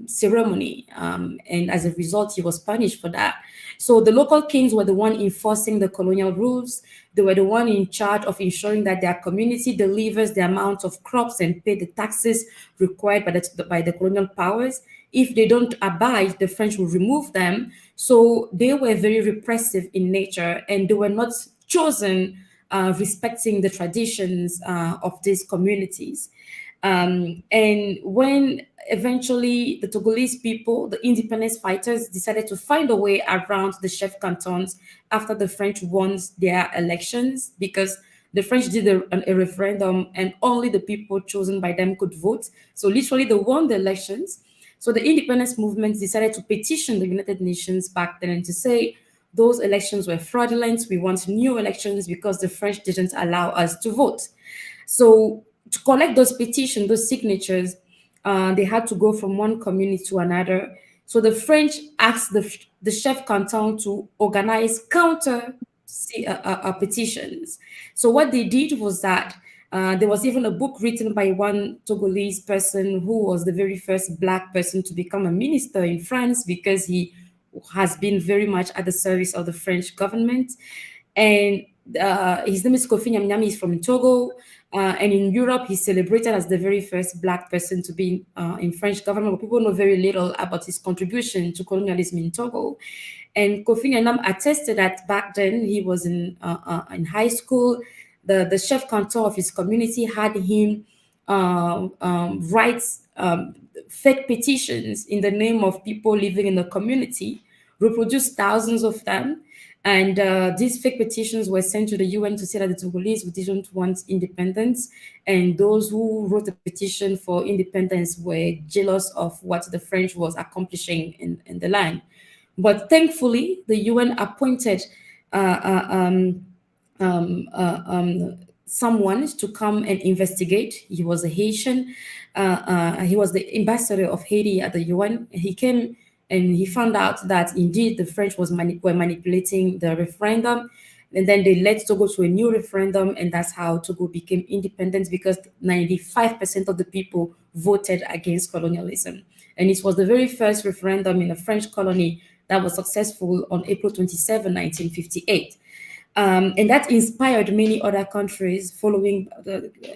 ceremony, and as a result, he was punished for that. So the local kings were the one enforcing the colonial rules. They were the one in charge of ensuring that their community delivers the amount of crops and pay the taxes required by the colonial powers. If they don't abide, the French will remove them. So they were very repressive in nature, and they were not chosen respecting the traditions of these communities. And when eventually the Togolese people, the independence fighters, decided to find a way around the chef cantons after the French won their elections, because the French did a referendum and only the people chosen by them could vote. So literally they won the elections. So the independence movement decided to petition the United Nations back then and to say those elections were fraudulent. We want new elections because the French didn't allow us to vote. So to collect those petitions, those signatures, they had to go from one community to another. So the French asked the chef canton to organize counter petitions. So what they did was that there was even a book written by one Togolese person who was the very first Black person to become a minister in France, because he has been very much at the service of the French government. And his name is Kofi Nyamnyami. He's from Togo. And in Europe, he's celebrated as the very first Black person to be in French government. But people know very little about his contribution to colonialism in Togo. And Kofi Annan attested that back then he was in high school. The chef canton of his community had him write fake petitions in the name of people living in the community, reproduced thousands of them. And these fake petitions were sent to the UN to say that the Togolese didn't want independence. And those who wrote the petition for independence were jealous of what the French was accomplishing in the land. But thankfully, the UN appointed uh, uh, um, someone to come and investigate. He was a Haitian. He was the ambassador of Haiti at the UN. He came and he found out that indeed the French were manipulating the referendum. And then they led Togo to a new referendum, and that's how Togo became independent because 95% of the people voted against colonialism. And it was the very first referendum in a French colony that was successful on April 27, 1958. And that inspired many other countries following,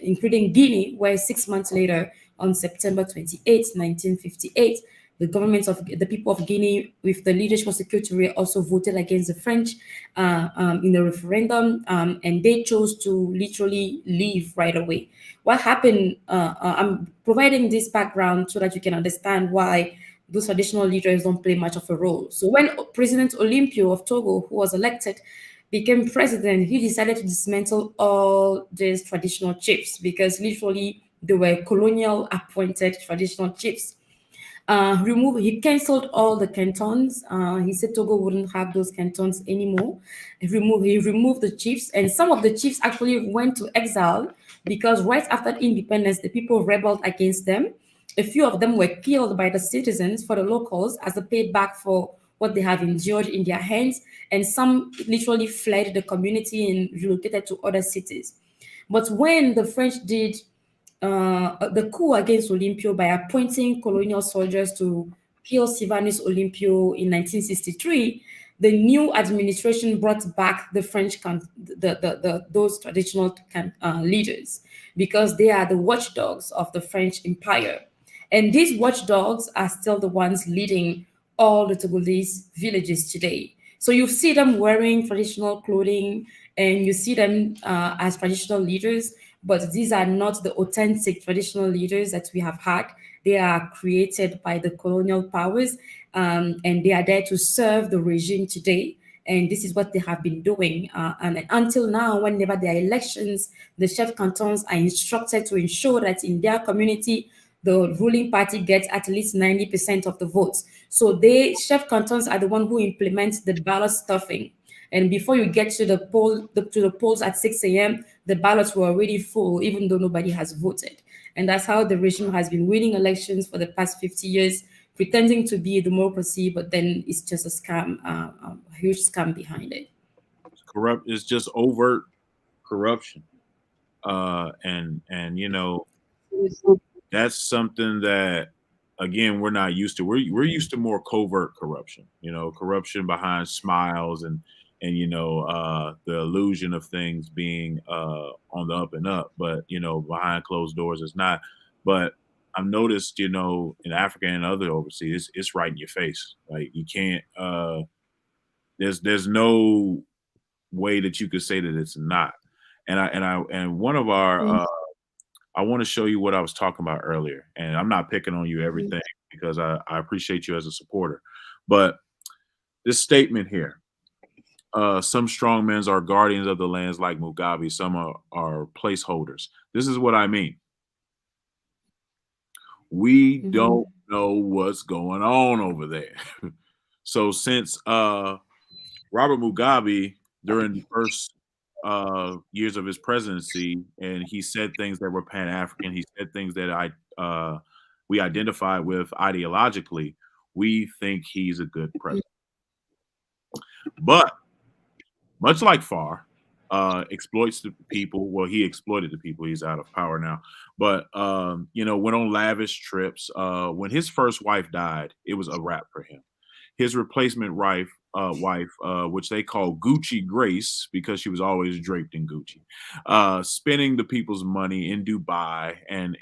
including Guinea, where 6 months later, on September 28, 1958, the government of the people of Guinea, with the leadership of Secretary, also voted against the French in the referendum, and they chose to literally leave right away. What happened? I'm providing this background so that you can understand why those traditional leaders don't play much of a role. So when President Olympio of Togo, who was elected, became president, he decided to dismantle all these traditional chiefs because literally they were colonial appointed traditional chiefs. He canceled all the cantons. He said Togo wouldn't have those cantons anymore. He removed the chiefs, and some of the chiefs actually went to exile because right after independence, the people rebelled against them. A few of them were killed by the citizens for the locals as a payback for what they have endured in their hands, and some literally fled the community and relocated to other cities. But when the French did the coup against Olympio by appointing colonial soldiers to kill Sylvanus Olympio in 1963, the new administration brought back the those traditional leaders because they are the watchdogs of the French Empire. And these watchdogs are still the ones leading all the Togolese villages today. So you see them wearing traditional clothing and you see them as traditional leaders, but these are not the authentic traditional leaders that we have had. They are created by the colonial powers, and they are there to serve the regime today. And this is what they have been doing. And until now, whenever there are elections, the chef cantons are instructed to ensure that in their community, the ruling party gets at least 90% of the votes. So chef cantons are the one who implements the ballot stuffing. And before you get to the polls at 6 a.m., the ballots were already full, even though nobody has voted. And that's how the regime has been winning elections for the past 50 years, pretending to be a democracy, but then it's just a scam, a huge scam behind it. Corrupt. It's just overt corruption. And that's something that again we're not used to. We're used to more covert corruption. Corruption behind smiles and the illusion of things being on the up and up, but behind closed doors it's not. But I've noticed, in Africa and other overseas, it's right in your face. Like you can't. There's no way that you could say that it's not. And one of our I want to show you what I was talking about earlier. And I'm not picking on you everything because I appreciate you as a supporter. But this statement here, some strongmen are guardians of the lands like Mugabe. Some are placeholders. This is what I mean. We don't know what's going on over there. So since Robert Mugabe, during the first years of his presidency, and he said things that were Pan-African. He said things that we identify with ideologically. We think he's a good president, but much like Farr, exploits the people. Well, he exploited the people. He's out of power now, but went on lavish trips. When his first wife died, it was a wrap for him. His replacement wife, which they call Gucci Grace because she was always draped in Gucci, spending the people's money in Dubai and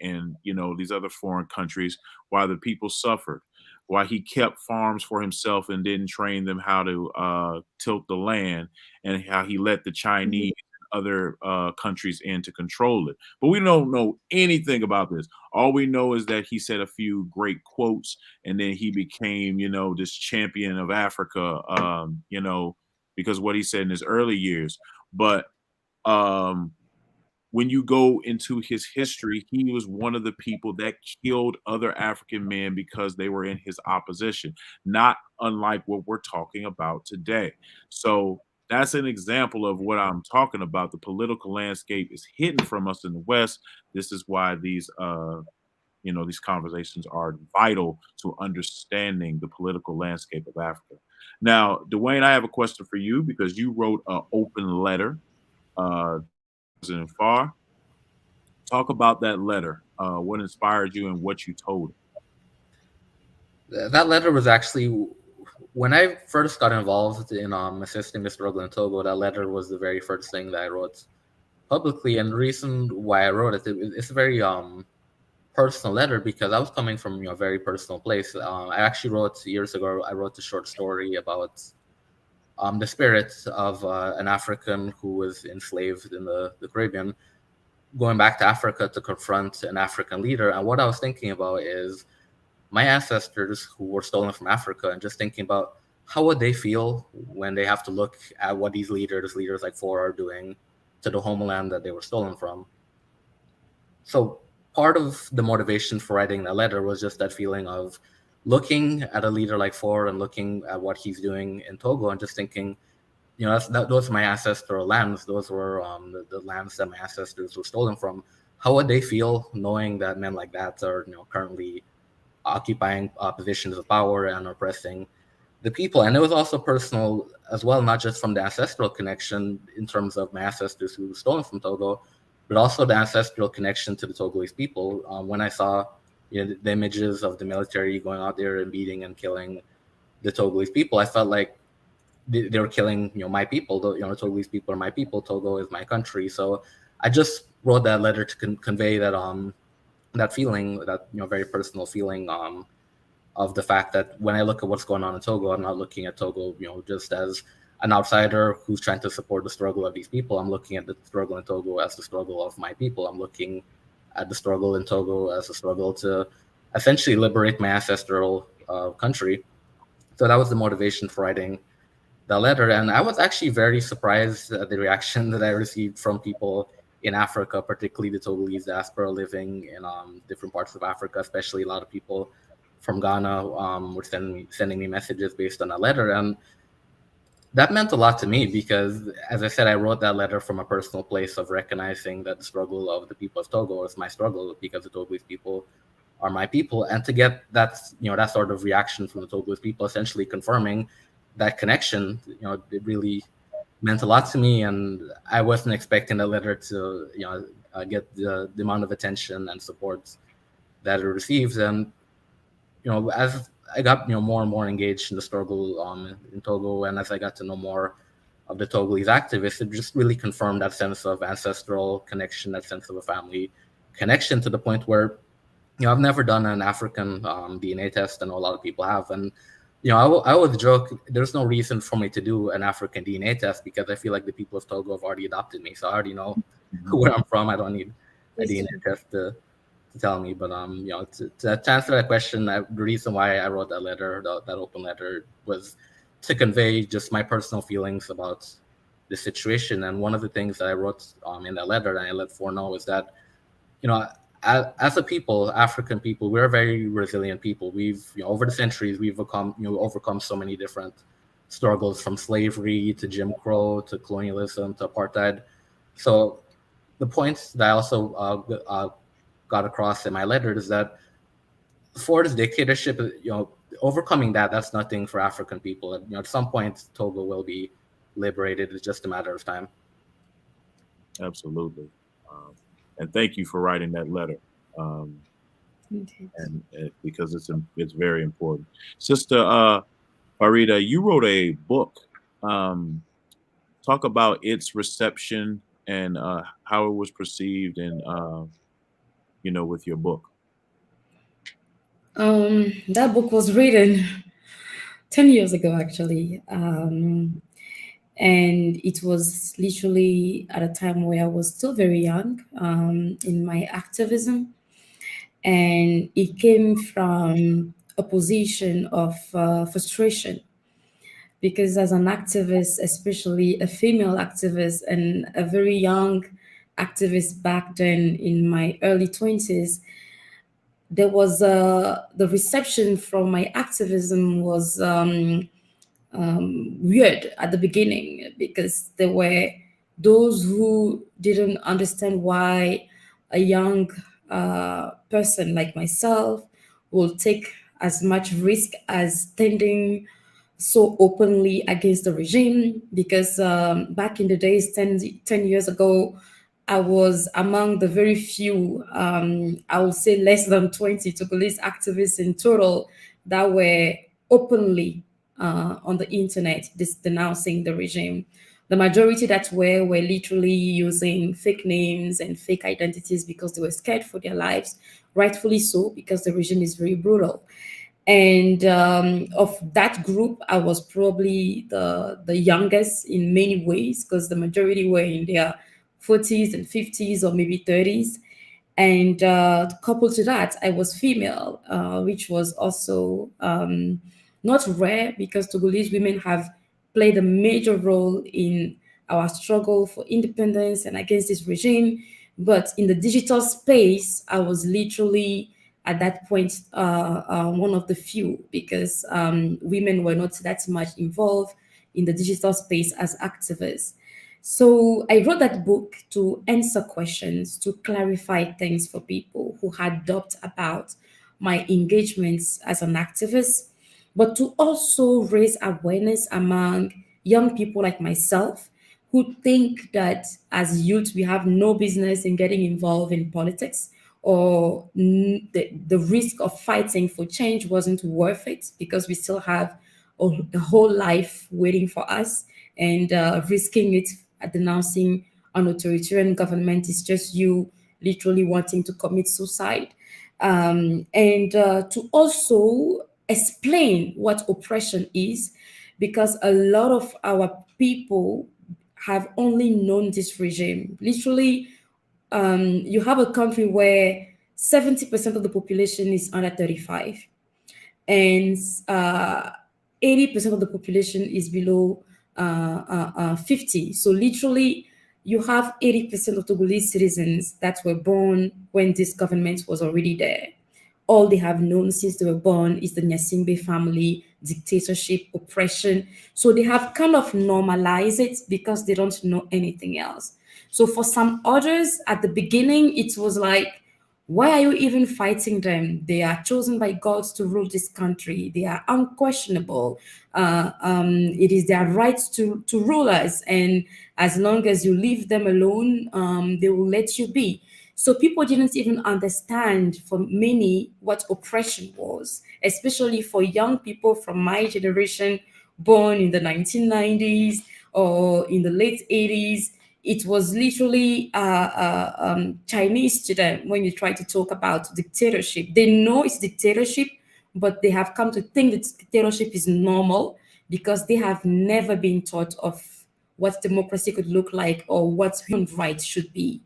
these other foreign countries while the people suffered. why he kept farms for himself and didn't train them how to tilt the land, and how he let the Mhm. Chinese and other countries in to control it. But we don't know anything about this. All we know is that he said a few great quotes, and then he became, this champion of Africa, because what he said in his early years. But um, when you go into his history, he was one of the people that killed other African men because they were in his opposition, not unlike what we're talking about today. So that's an example of what I'm talking about. The political landscape is hidden from us in the West. This is why these conversations are vital to understanding the political landscape of Africa. Now, Dwayne, I have a question for you because you wrote an open letter, President Farr. Talk about that letter. What inspired you and what you told him. That letter was actually when I first got involved in assisting the struggle in Togo. That letter was the very first thing that I wrote publicly, and the reason why I wrote it's a very personal letter because I was coming from a very personal place. I actually wrote years ago. I wrote a short story about the spirit of an African who was enslaved in the Caribbean, going back to Africa to confront an African leader. And what I was thinking about is my ancestors who were stolen from Africa, and just thinking about how would they feel when they have to look at what these leaders like Ford, are doing to the homeland that they were stolen from. So part of the motivation for writing that letter was just that feeling of looking at a leader like Ford and looking at what he's doing in Togo and just thinking, those are my ancestral lands. Those were the lands that my ancestors were stolen from. How would they feel knowing that men like that are currently occupying positions of power and oppressing the people? And it was also personal as well, not just from the ancestral connection in terms of my ancestors who were stolen from Togo, but also the ancestral connection to the Togolese people. When I saw the images of the military going out there and beating and killing the Togolese people, I felt like they were killing my people. The Togolese people are my people. Togo is my country. So I just wrote that letter to convey that that feeling, that very personal feeling of the fact that when I look at what's going on in Togo, I'm not looking at Togo just as an outsider who's trying to support the struggle of these people. I'm looking at the struggle in Togo as the struggle of my people. I'm looking at the struggle in Togo as a struggle to essentially liberate my ancestral country. So that was the motivation for writing the letter. And I was actually very surprised at the reaction that I received from people in Africa, particularly the Togolese diaspora living in different parts of Africa, especially a lot of people from Ghana were sending me messages based on that letter. And that meant a lot to me because, as I said, I wrote that letter from a personal place of recognizing that the struggle of the people of Togo is my struggle because the Togolese people are my people. And to get that sort of reaction from the Togolese people, essentially confirming that connection, it really meant a lot to me. And I wasn't expecting the letter to get the amount of attention and support that it receives. And as I got more and more engaged in the struggle in Togo, and as I got to know more of the Togolese activists, it just really confirmed that sense of ancestral connection, that sense of a family connection, to the point where I've never done an African DNA test. I know a lot of people have, and I would joke there's no reason for me to do an African DNA test because I feel like the people of Togo have already adopted me, so I already know where I'm from. I don't need a It's DNA true. test to tell me. But to answer that question, the reason why I wrote that letter, that open letter, was to convey just my personal feelings about the situation. And one of the things that I wrote in that letter, and I let Ford know, is that as a people, African people, we're a very resilient people. We've over the centuries we've overcome so many different struggles, from slavery to Jim Crow to colonialism to apartheid. So the point that I also got across in my letter is that for this dictatorship, overcoming that's nothing for African people. At some point, Togo will be liberated. It's just a matter of time. Absolutely. And thank you for writing that letter. Um, Indeed. and because it's very important. Sister Farida, you wrote a book. Um, Talk about its reception and how it was perceived, and with your book. That book was written 10 years ago, actually. And it was literally at a time where I was still very young in my activism. And it came from a position of frustration because as an activist, especially a female activist and a very young activist back then in my early 20s, there was the reception from my activism was weird at the beginning because there were those who didn't understand why a young person like myself will take as much risk as standing so openly against the regime because back in the days 10 years ago I was among the very few, I would say less than 20 Togolese activists in total that were openly on the internet denouncing the regime. The majority that were literally using fake names and fake identities because they were scared for their lives, rightfully so, because the regime is very brutal. And of that group, I was probably the youngest in many ways because the majority were in their 40s and 50s or maybe 30s. And coupled to that, I was female, which was also not rare because Togolese women have played a major role in our struggle for independence and against this regime. But in the digital space, I was literally at that point one of the few because women were not that much involved in the digital space as activists. So I wrote that book to answer questions, to clarify things for people who had doubt about my engagements as an activist, but to also raise awareness among young people like myself who think that as youth we have no business in getting involved in politics or the risk of fighting for change wasn't worth it because we still have a whole life waiting for us and risking it at denouncing an authoritarian government is just you literally wanting to commit suicide. And to also explain what oppression is, because a lot of our people have only known this regime. Literally, you have a country where 70% of the population is under 35 and 80% of the population is below 50. So literally, you have 80% of Togolese citizens that were born when this government was already there. All they have known since they were born is the Nyasimbe family, dictatorship, oppression. So they have kind of normalized it because they don't know anything else. So for some others, at the beginning, it was like, why are you even fighting them? They are chosen by God to rule this country. They are unquestionable. It is their right to rule us. And as long as you leave them alone, they will let you be. So people didn't even understand for many what oppression was, especially for young people from my generation born in the 1990s or in the late 80s. It was literally Chinese to them when you try to talk about dictatorship. They know it's dictatorship, but they have come to think that dictatorship is normal because they have never been taught of what democracy could look like or what human rights should be.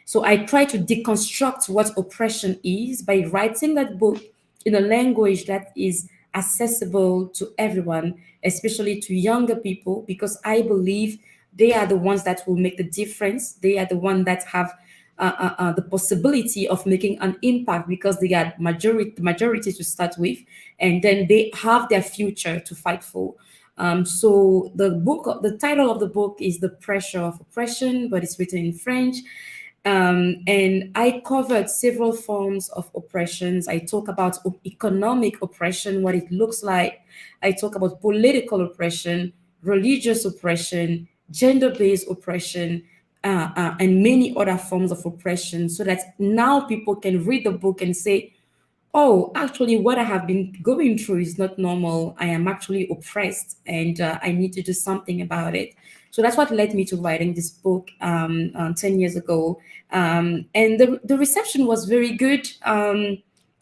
So I try to deconstruct what oppression is by writing that book in a language that is accessible to everyone, especially to younger people, because I believe they are the ones that will make the difference. They are the ones that have the possibility of making an impact because they are majority to start with, and then they have their future to fight for. So the title of the book is "The Pressure of Oppression," but it's written in French. And I covered several forms of oppressions. I talk about economic oppression, what it looks like. I talk about political oppression, religious oppression, gender-based oppression, and many other forms of oppression, so that now people can read the book and say, oh, actually, what I have been going through is not normal. I am actually oppressed and I need to do something about it. So that's what led me to writing this book 10 years ago. And the reception was very good, to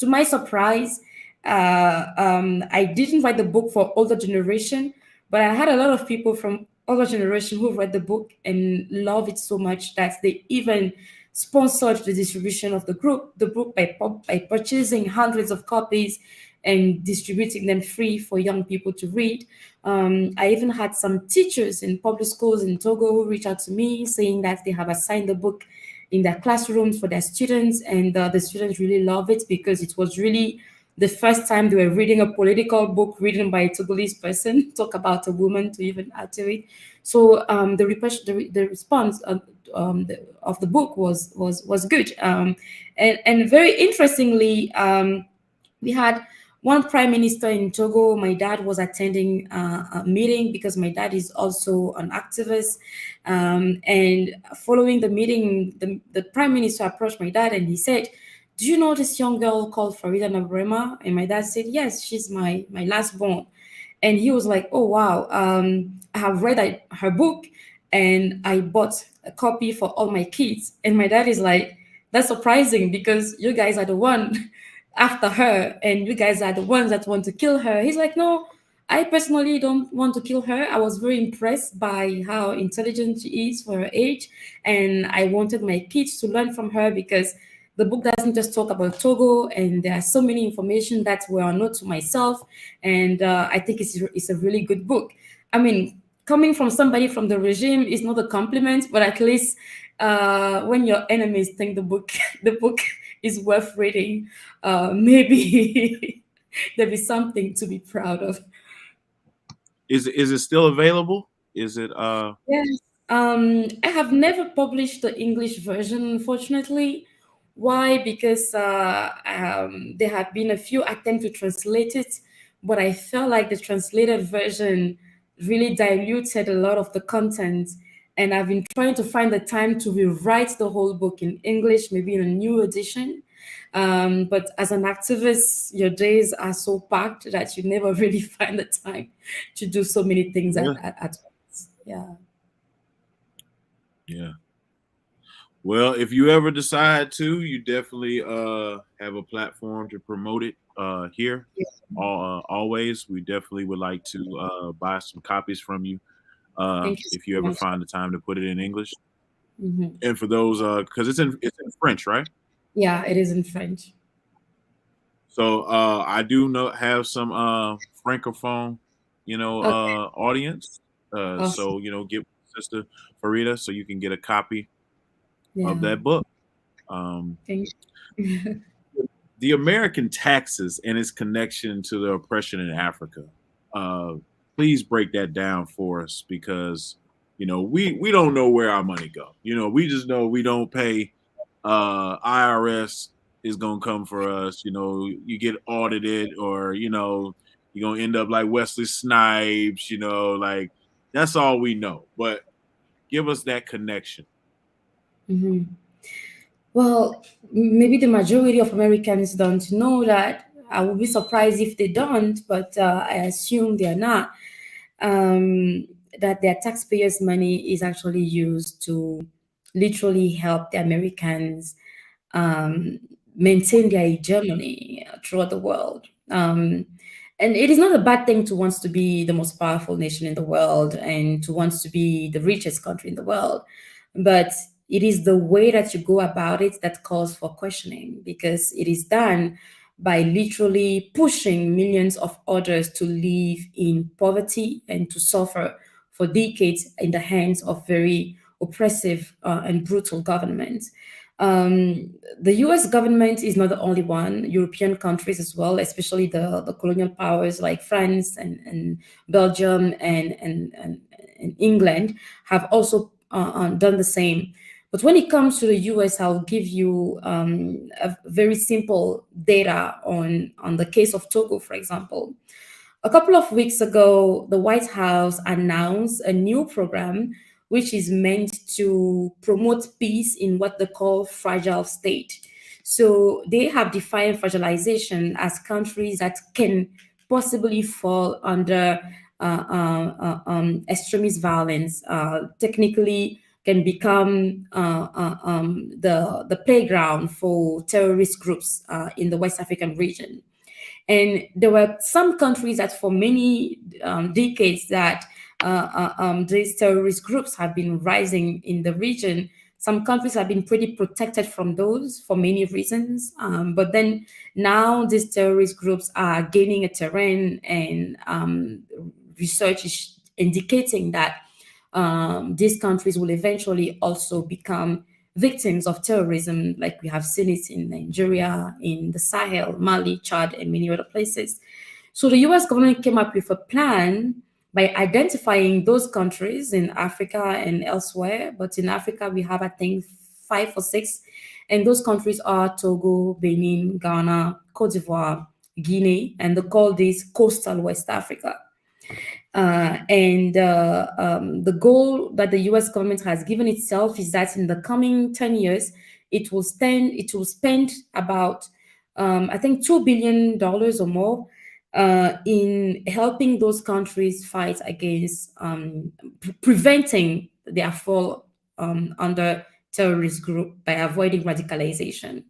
my surprise. I didn't write the book for older generation, but I had a lot of people from older generation who read the book and love it so much that they even sponsored the distribution of the book by purchasing hundreds of copies and distributing them free for young people to read. I even had some teachers in public schools in Togo who reached out to me saying that they have assigned the book in their classrooms for their students, and the students really love it because it was really the first time they were reading a political book written by a Togolese person, talk about a woman to even add to it. So the response of the book was good, and very interestingly, we had one prime minister in Togo. My dad was attending a meeting because my dad is also an activist. And following the meeting, the prime minister approached my dad and he said, "Do you know this young girl called Farida Nabourema?" And my dad said, "Yes, she's my last born." And he was like, "Oh wow, I have read her book, and I bought a copy for all my kids." And my dad is like, "That's surprising because you guys are the one after her, and you guys are the ones that want to kill her." He's like, "No, I personally don't want to kill her. I was very impressed by how intelligent she is for her age, and I wanted my kids to learn from her because the book doesn't just talk about Togo, and there are so many information that were unknown to myself, and I think it's a really good book." I mean, coming from somebody from the regime is not a compliment, but at least when your enemies think the book the book is worth reading, maybe there is something to be proud of. Is it still available? Is it Yes. I have never published the English version, unfortunately. Why? Because there have been a few attempts to translate it, but I felt like the translated version really diluted a lot of the content. And I've been trying to find the time to rewrite the whole book in English, maybe in a new edition. But as an activist, your days are so packed that you never really find the time to do so many things yeah, at once. Yeah. yeah. Well, if you ever decide to, you definitely have a platform to promote it here. Always, we definitely would like to buy some copies from you Thank you if you so ever much. find the time to put it in English. Mhm. And for those, because it's in French, right? Yeah, it is in French. So I do know have some francophone, Okay, audience. awesome. So get Sister Farida so you can get a copy of Yeah, that book. Um, thank you. the American taxes and its connection to the oppression in Africa. Uh, please break that down for us because we don't know where our money go. We just know we don't pay. IRS is gonna come for us. You get audited, or you're gonna end up like Wesley Snipes. Like that's all we know. But give us that connection. Mhm. Well, maybe the majority of Americans don't know that. I would be surprised if they don't, but I assume they are not. That their taxpayers' money is actually used to literally help the Americans um, maintain their hegemony throughout the world. And it is not a bad thing to want to be the most powerful nation in the world and to want to be the richest country in the world. But it is the way that you go about it that calls for questioning because it is done by literally pushing millions of others to live in poverty and to suffer for decades in the hands of very oppressive and brutal governments. The US government is not the only one. European countries as well, especially the colonial powers like France and Belgium and England, have also done the same. But when it comes to the US, I'll give you a very simple data on the case of Togo, for example. A couple of weeks ago, the White House announced a new program which is meant to promote peace in what they call fragile state. So they have defined fragilization as countries that can possibly fall under extremist violence, technically can become the playground for terrorist groups in the West African region. And there were some countries that for many decades that these terrorist groups have been rising in the region. Some countries have been pretty protected from those for many reasons. But then now these terrorist groups are gaining a terrain, and research is indicating that these countries will eventually also become victims of terrorism, like we have seen it in Nigeria, in the Sahel, Mali, Chad, and many other places. So the US government came up with a plan by identifying those countries in Africa and elsewhere. But in Africa, we have, I think, 5 or 6. And those countries are Togo, Benin, Ghana, Cote d'Ivoire, Guinea, and they call this coastal West Africa. And the goal that the US government has given itself is that in the coming 10 years, it will spend about, I think, $2 billion or more in helping those countries fight against, preventing their fall under terrorist group by avoiding radicalization.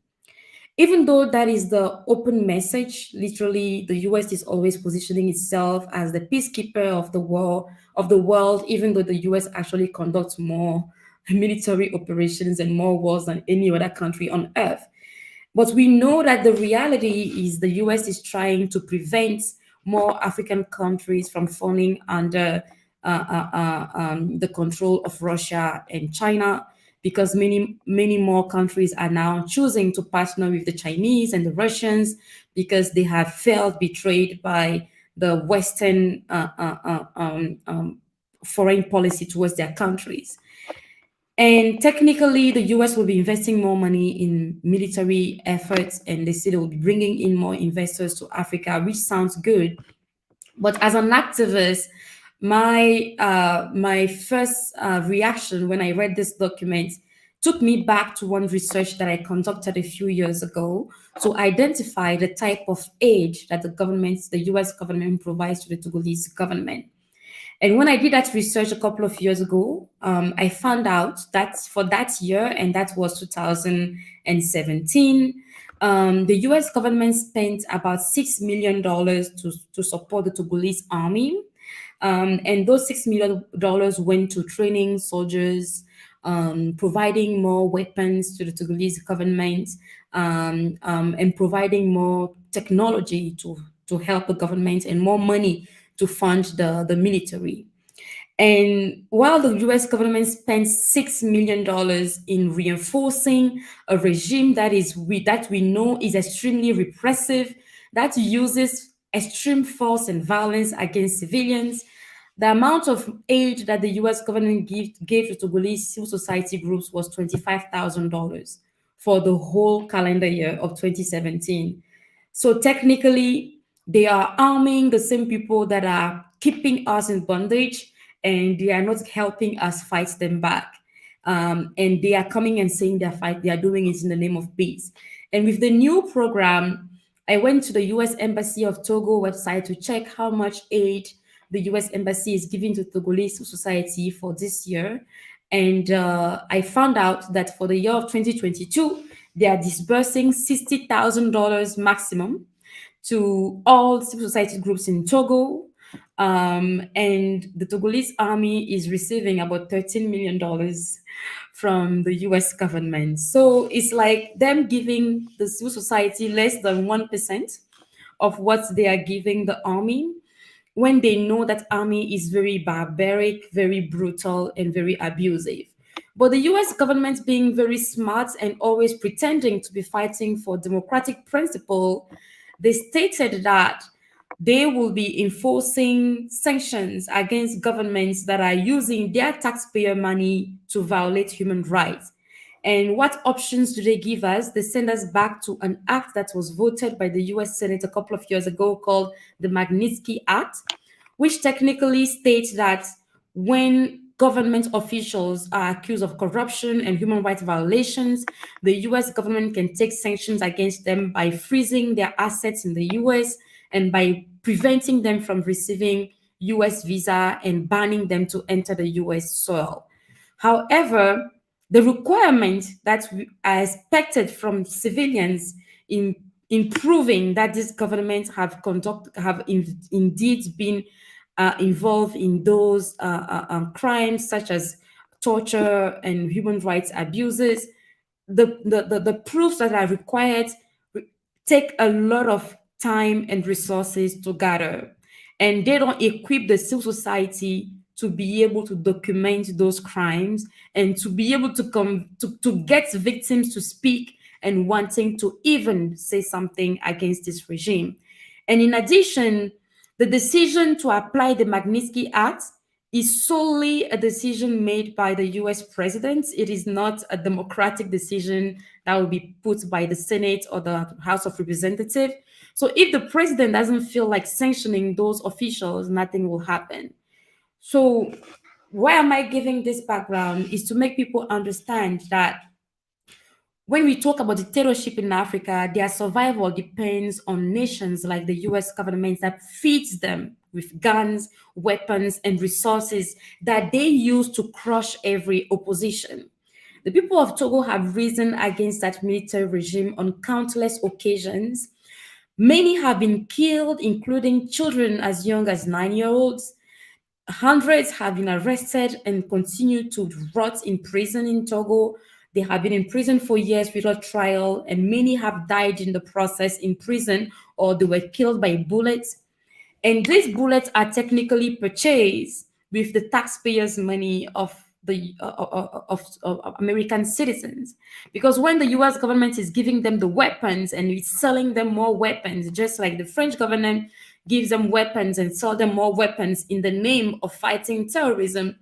Even though that is the open message, literally the US is always positioning itself as the peacekeeper of the world, even though the US actually conducts more military operations and more wars than any other country on earth. But we know that the reality is the US is trying to prevent more African countries from falling under the control of Russia and China, because many more countries are now choosing to partner with the Chinese and the Russians because they have felt betrayed by the Western foreign policy towards their countries. And technically, the US will be investing more money in military efforts, and they say they will be bringing in more investors to Africa, which sounds good. But as an activist, my first reaction when I read this document took me back to one research that I conducted a few years ago to identify the type of aid that the US government provides to the Togolese government. And when I did that research a couple of years ago, I found out that for that year, and that was 2017, the US government spent about $6 million to support the Togolese army. And those $6 million went to training soldiers, providing more weapons to the Togolese government, and providing more technology to help the government, and more money to fund the military. And while the US government spent $6 million in reinforcing a regime that we know is extremely repressive, that uses extreme force and violence against civilians, the amount of aid that the US government gave to Togolese civil society groups was $25,000 for the whole calendar year of 2017. So technically, they are arming the same people that are keeping us in bondage, and they are not helping us fight them back. And they are coming and saying they are doing it in the name of peace. And with the new program, I went to the US Embassy of Togo website to check how much aid the US Embassy is giving to Togolese society for this year. And I found out that for the year of 2022, they are disbursing $60,000 maximum to all civil society groups in Togo. And the Togolese army is receiving about $13 million from the US government. So it's like them giving the civil society less than 1% of what they are giving the army, when they know that army is very barbaric, very brutal, and very abusive. But the US government, being very smart and always pretending to be fighting for democratic principle, they stated that they will be enforcing sanctions against governments that are using their taxpayer money to violate human rights. And what options do they give us? They send us back to an act that was voted by the US Senate a couple of years ago called the Magnitsky Act, which technically states that when government officials are accused of corruption and human rights violations, the US government can take sanctions against them by freezing their assets in the US and by preventing them from receiving US visa and banning them to enter the US soil. However, the requirement that are expected from civilians in in proving that these governments have indeed been involved in those crimes such as torture and human rights abuses. The proofs that are required take a lot of time and resources to gather, and they don't equip the civil society to be able to document those crimes and to be able to to get victims to speak and wanting to even say something against this regime. And in addition, the decision to apply the Magnitsky Act is solely a decision made by the US president. It is not a democratic decision that will be put by the Senate or the House of Representatives. So if the president doesn't feel like sanctioning those officials, nothing will happen. So why am I giving this background is to make people understand that when we talk about dictatorship in Africa, their survival depends on nations like the US government that feeds them with guns, weapons, and resources that they use to crush every opposition. The people of Togo have risen against that military regime on countless occasions. Many have been killed, including children as young as 9 year olds. Hundreds have been arrested and continue to rot in prison in Togo. They have been in prison for years without trial, and many have died in the process in prison or they were killed by bullets. And these bullets are technically purchased with the taxpayers' money of the of American citizens, because when the U.S. government is giving them the weapons and it's selling them more weapons, just like the French government gives them weapons and sell them more weapons in the name of fighting terrorism,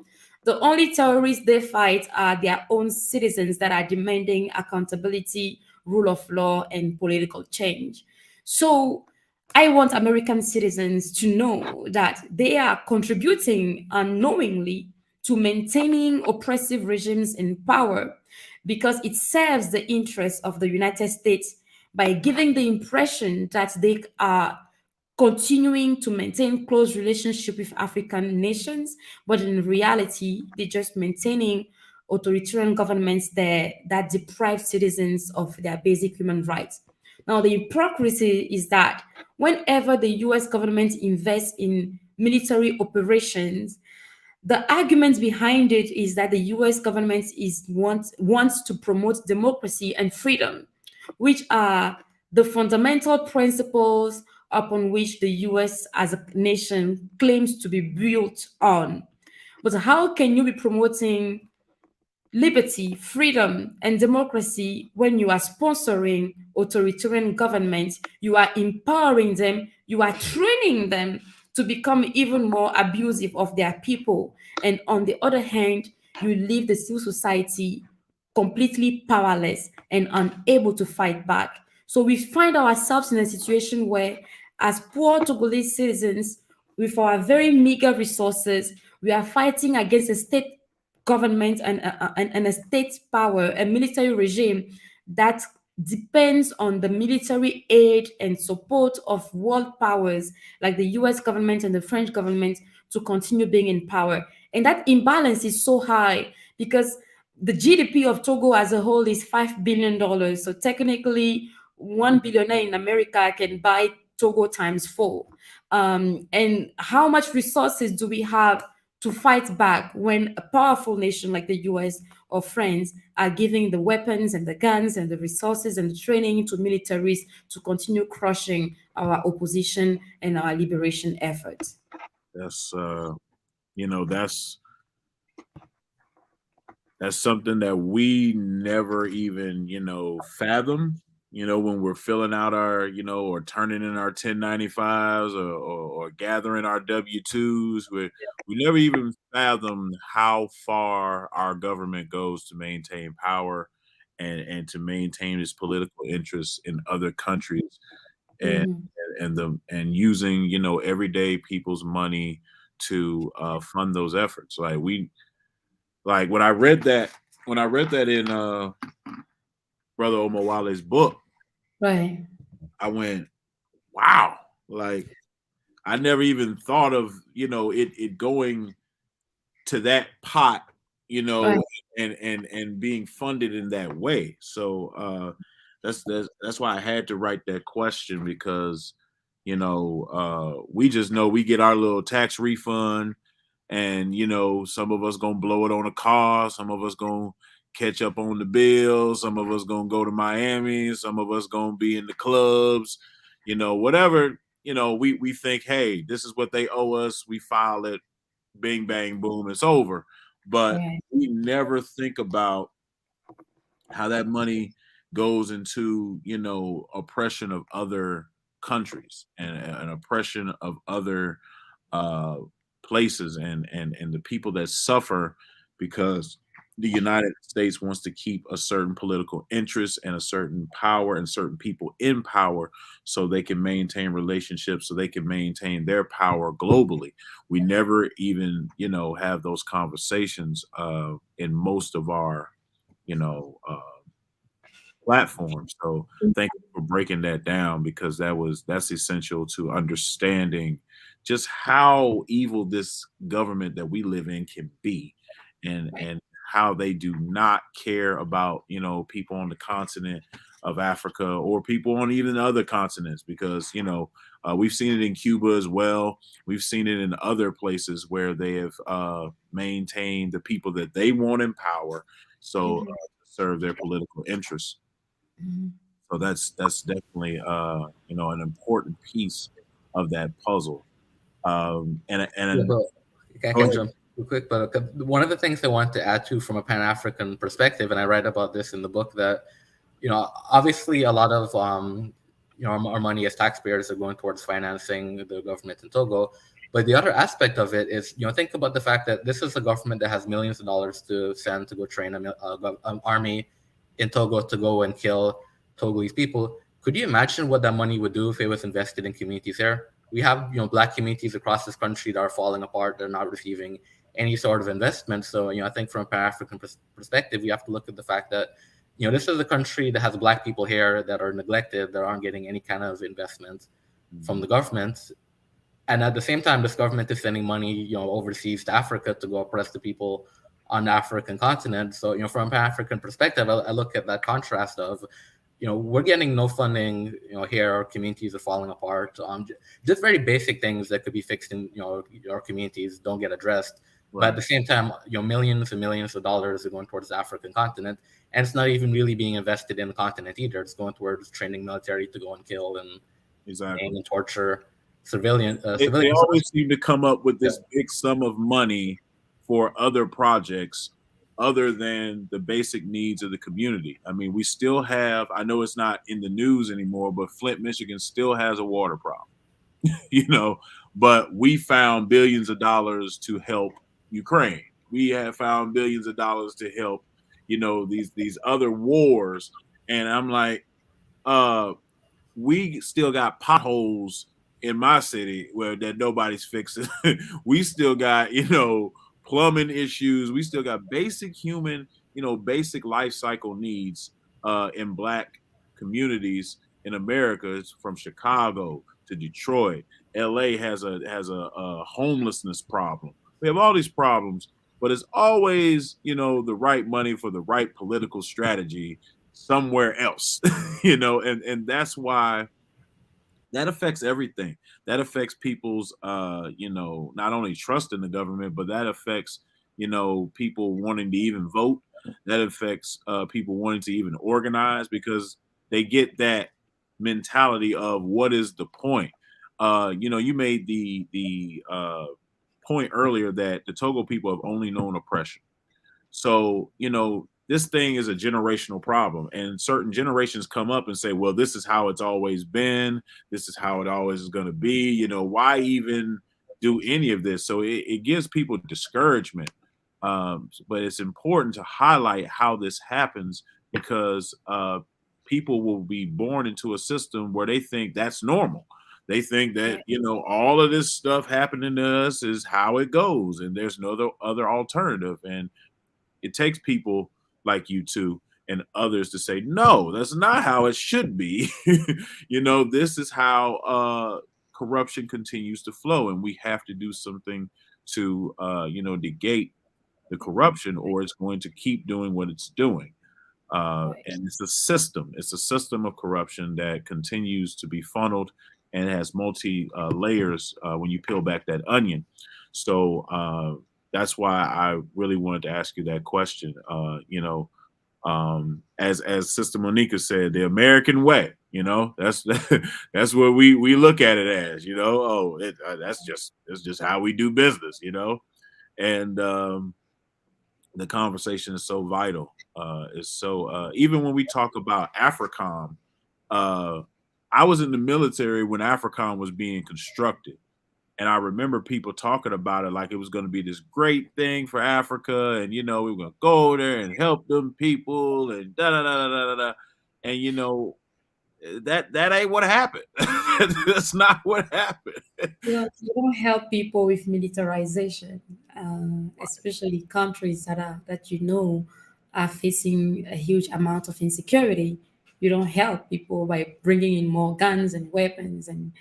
the only terrorists they fight are their own citizens that are demanding accountability, rule of law, and political change. So I want American citizens to know that they are contributing unknowingly to maintaining oppressive regimes in power because it serves the interests of the United States by giving the impression that they are continuing to maintain close relationship with African nations, but in reality, they're just maintaining authoritarian governments there that deprive citizens of their basic human rights. Now, the hypocrisy is that whenever the US government invests in military operations, the argument behind it is that the US government wants to promote democracy and freedom, which are the fundamental principles upon which the US as a nation claims to be built on. But how can you be promoting liberty, freedom, and democracy when you are sponsoring authoritarian governments? You are empowering them, you are training them to become even more abusive of their people. And on the other hand, you leave the civil society completely powerless and unable to fight back. So we find ourselves in a situation where, as poor Togolese citizens, with our very meager resources, we are fighting against a state government and a state power, a military regime that depends on the military aid and support of world powers like the US government and the French government to continue being in power. And that imbalance is so high because the GDP of Togo as a whole is $5 billion. So technically, one billionaire in America can buy Togo times four. And how much resources do we have to fight back when a powerful nation like the US or France are giving the weapons and the guns and the resources and the training to militaries to continue crushing our opposition and our liberation efforts? That's you know, that's something that we never even, fathom, when we're filling out our, or turning in our 1095s or gathering our W-2s. We never even fathom how far our government goes to maintain power and to maintain its political interests in other countries, and Mhm. and using, everyday people's money to fund those efforts. Like when I read that in Brother Omowale's book, Right, I went, wow. Like I never even thought of, it going to that pot, right. and being funded in that way. So that's why I had to write that question, because we just know we get our little tax refund, and some of us gonna blow it on a car, some of us gonna catch up on the bills, some of us gonna go to Miami, some of us gonna be in the clubs, whatever. We think, hey, this is what they owe us, we file it, bing bang boom, it's over. But Right. we never think about how that money goes into oppression of other countries, and oppression of other uh places, and the people that suffer because the United States wants to keep a certain political interest and a certain power and certain people in power, so they can maintain relationships, so they can maintain their power globally. We never even have those conversations in most of our you know uh platform. So thank you for breaking that down, because that's essential to understanding just how evil this government that we live in can be, and how they do not care about people on the continent of Africa, or people on even other continents, because we've seen it in Cuba as well. We've seen it in other places where they have maintained the people that they want in power, so Mhm. to serve their political interests. Mhm. So that's definitely an important piece of that puzzle. Yeah, And but I go can ahead. jump real quick. But one of the things I want to add to from a Pan African perspective, and I write about this in the book, that obviously a lot of our money as taxpayers are going towards financing the government in Togo. But the other aspect of it is, think about the fact that this is a government that has millions of dollars to send to go train an army in Togo to go and kill Togolese people. Could you imagine what that money would do if it was invested in communities there? We have black communities across this country that are falling apart. They're not receiving any sort of investment. So I think from a Pan African perspective, we have to look at the fact that this is a country that has black people here that are neglected, that aren't getting any kind of investment from Mhm. the government. And at the same time, this government is sending money, overseas to Africa to go oppress the people on the African continent. So, from an African perspective, I look at that contrast of, we're getting no funding, here our communities are falling apart. Just very basic things that could be fixed in, our communities don't get addressed. But at Right. the same time, millions and millions of dollars are going towards the African continent, and it's not even really being invested in the continent either. It's going towards training military to go and kill and Exactly. maim and torture They civilians. always seem to come up with Yeah. this big sum of money for other projects other than the basic needs of the community. I mean, we still have, I know it's not in the news anymore, but Flint, Michigan still has a water problem. you know, but we found billions of dollars to help Ukraine. We have found billions of dollars to help, these other wars. And I'm like, uh, we still got potholes in my city where that nobody's fixing. We still got, plumbing issues. We still got basic human, basic life cycle needs in black communities in America. It's from Chicago to Detroit. LA has a homelessness problem. We have all these problems, but it's always, the right money for the right political strategy somewhere else. And that's why that affects everything. That affects people's not only trust in the government, but that affects people wanting to even vote. That affects people wanting to even organize, because they get that mentality of what is the point. You made the point earlier that the Togo people have only known oppression. So, this thing is a generational problem, and certain generations come up and say, well, this is how it's always been. This is how it always is going to be. Why even do any of this? So it gives people discouragement. But it's important to highlight how this happens, because people will be born into a system where they think that's normal. They think that, all of this stuff happening to us is how it goes, and there's no other alternative. And it takes people like you two and others to say, no, that's not how it should be. This is how corruption continues to flow, and we have to do something to negate the corruption, or it's going to keep doing what it's doing. Right. And it's a system. It's a system of corruption that continues to be funneled and has multi layers when you peel back that onion. So that's why I really wanted to ask you that question. As Sister Monica said, the American way. That's that's what we look at it as. That's just how we do business. And the conversation is so vital. It's so even when we talk about AFRICOM, uh, I was in the military when AFRICOM was being constructed, and I remember people talking about it like it was going to be this great thing for Africa, and we were going to go there and help them people, and da da da da da da. And that ain't what happened. That's not what happened. You don't help people with militarization, especially countries that are facing a huge amount of insecurity. You don't help people by bringing in more guns and weapons and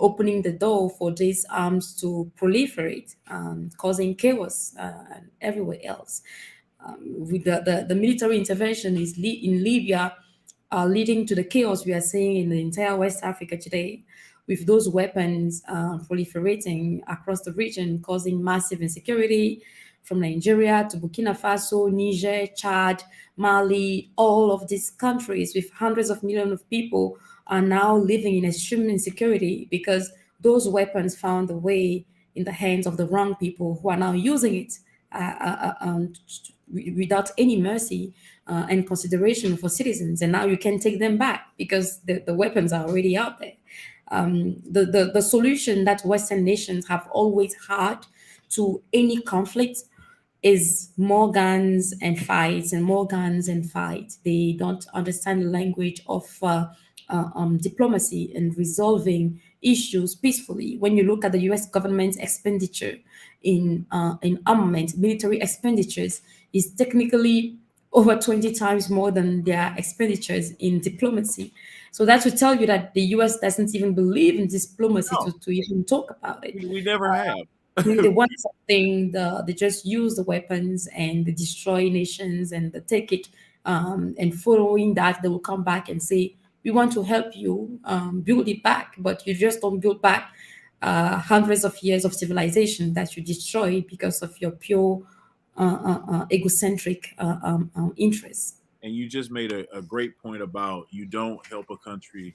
opening the door for these arms to proliferate, causing chaos and everywhere else. With the military intervention in Libya leading to the chaos we are seeing in the entire West Africa today, with those weapons proliferating across the region, causing massive insecurity from Nigeria to Burkina Faso, Niger, Chad, Mali, all of these countries with hundreds of millions of people are now living in extreme insecurity because those weapons found a way in the hands of the wrong people who are now using it without any mercy and consideration for citizens. And now you can take them back because the weapons are already out there. The solution that Western nations have always had to any conflict is more guns and fights and more guns and fights. They don't understand the language of diplomacy and resolving issues peacefully. When you look at the U.S. government's expenditure in armament, military expenditures is technically over 20 times more than their expenditures in diplomacy. So that would tell you that the US doesn't even believe in diplomacy No, to even talk about it. we never have. When they want something, they just use the weapons and they destroy nations and they take it. And following that, they will come back and say, "We want to help you build it back, but you just don't build back hundreds of years of civilization that you destroy because of your pure egocentric interests." And you just made a great point about you don't help a country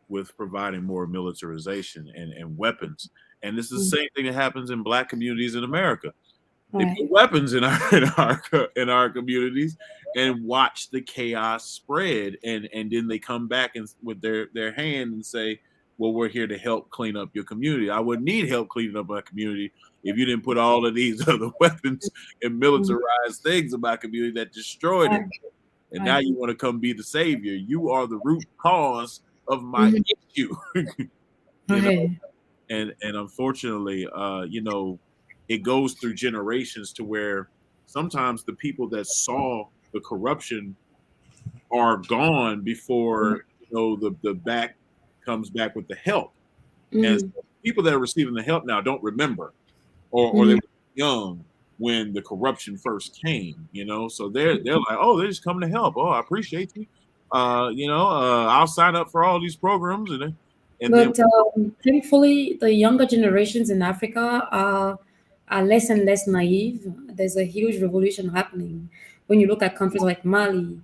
with providing more militarization and weapons. And this is the same thing that happens in Black communities in America. They put Right. weapons in our communities and watch the chaos spread, and then they come back and with their hand and say, "Well, we're here to help clean up your community." I would need help cleaning up my community if you didn't put all of these other weapons and militarized things in my community that destroyed it. Right. And now Right. you want to come be the savior. You are the root cause of my Mhm. issue. you know Right. and unfortunately, it goes through generations to where sometimes the people that saw the corruption are gone before the back comes back with the help. And Mhm. so people that are receiving the help now don't remember, or they Mhm. were young when the corruption first came. So they're like, oh, they're just coming to help. Oh, I appreciate you. I'll sign up for all these programs, and then But thankfully, the younger generations in Africa are less and less naive. There's a huge revolution happening. When you look at countries like Mali,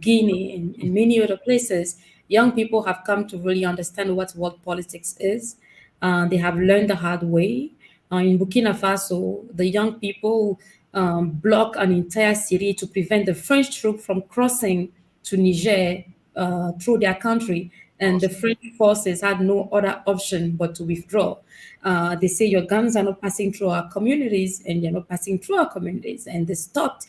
Guinea, and many other places, young people have come to really understand what world politics is. They have learned the hard way. In Burkina Faso, the young people block an entire city to prevent the French troop from crossing to Niger through their country, and the awesome. French forces had no other option but to withdraw. They say your guns are not passing through our communities, and they're not passing through our communities, and they stopped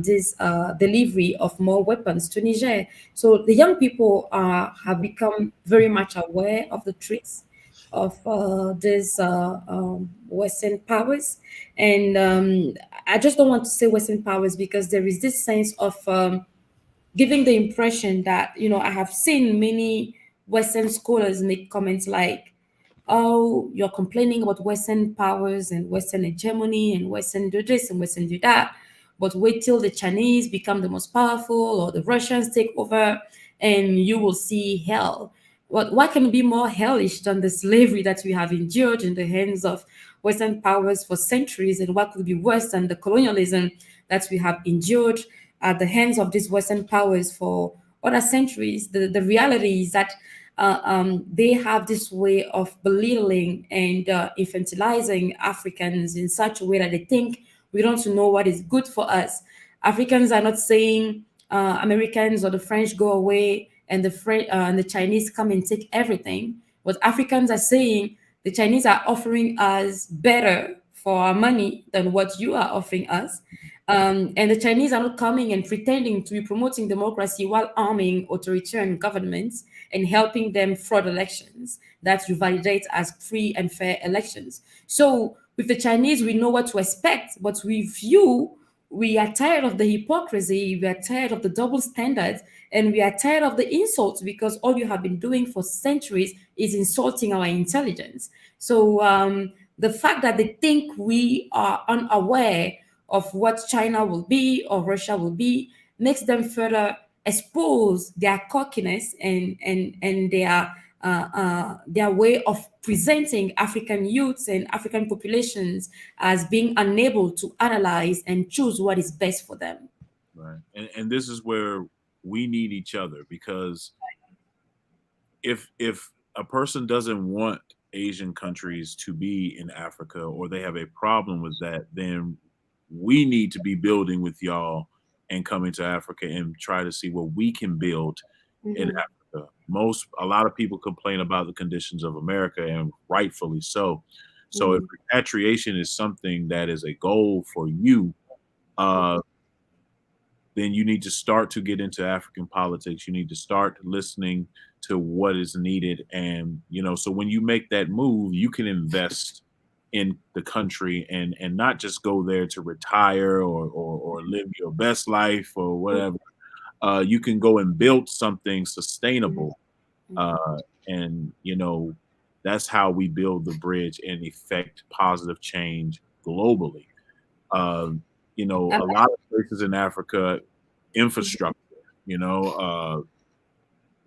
this delivery of more weapons to Niger. So the young people have become very much aware of the tricks of these Western powers. And I just don't want to say Western powers because there is this sense of giving the impression that, I have seen many Western scholars make comments like, "Oh, you're complaining about Western powers and Western hegemony and Western do this and Western do that." but wait till the Chinese become the most powerful or the Russians take over, and you will see hell. What can be more hellish than the slavery that we have endured in the hands of Western powers for centuries? And what could be worse than the colonialism that we have endured at the hands of these Western powers for other centuries? The reality is that they have this way of belittling and infantilizing Africans in such a way that they think we don't know what is good for us. Africans are not saying Americans or the French go away and and the Chinese come and take everything. What Africans are saying, the Chinese are offering us better for our money than what you are offering us. And the Chinese are not coming and pretending to be promoting democracy while arming authoritarian governments and helping them fraud elections that you validate as free and fair elections. So with the Chinese, we know what to expect, but with you, we are tired of the hypocrisy, we are tired of the double standards, and we are tired of the insults because all you have been doing for centuries is insulting our intelligence. So the fact that they think we are unaware of what China will be or Russia will be makes them further expose their cockiness and their way of presenting African youths and African populations as being unable to analyze and choose what is best for them. Right. And this is where we need each other, because if a person doesn't want Asian countries to be in Africa, or they have a problem with that, then we need to be building with y'all and coming to Africa and try to see what we can build in Mhm. Africa. A lot of people complain about the conditions of America, and rightfully so. So if Mhm. repatriation is something that is a goal for you, uh, then you need to start to get into African politics. You need to start listening to what is needed. And, so when you make that move, you can invest in the country and not just go there to retire or live your best life or whatever. You can go and build something sustainable. Uh, and, that's how we build the bridge and effect positive change globally. Um, a lot of places in Africa, infrastructure, you know, uh,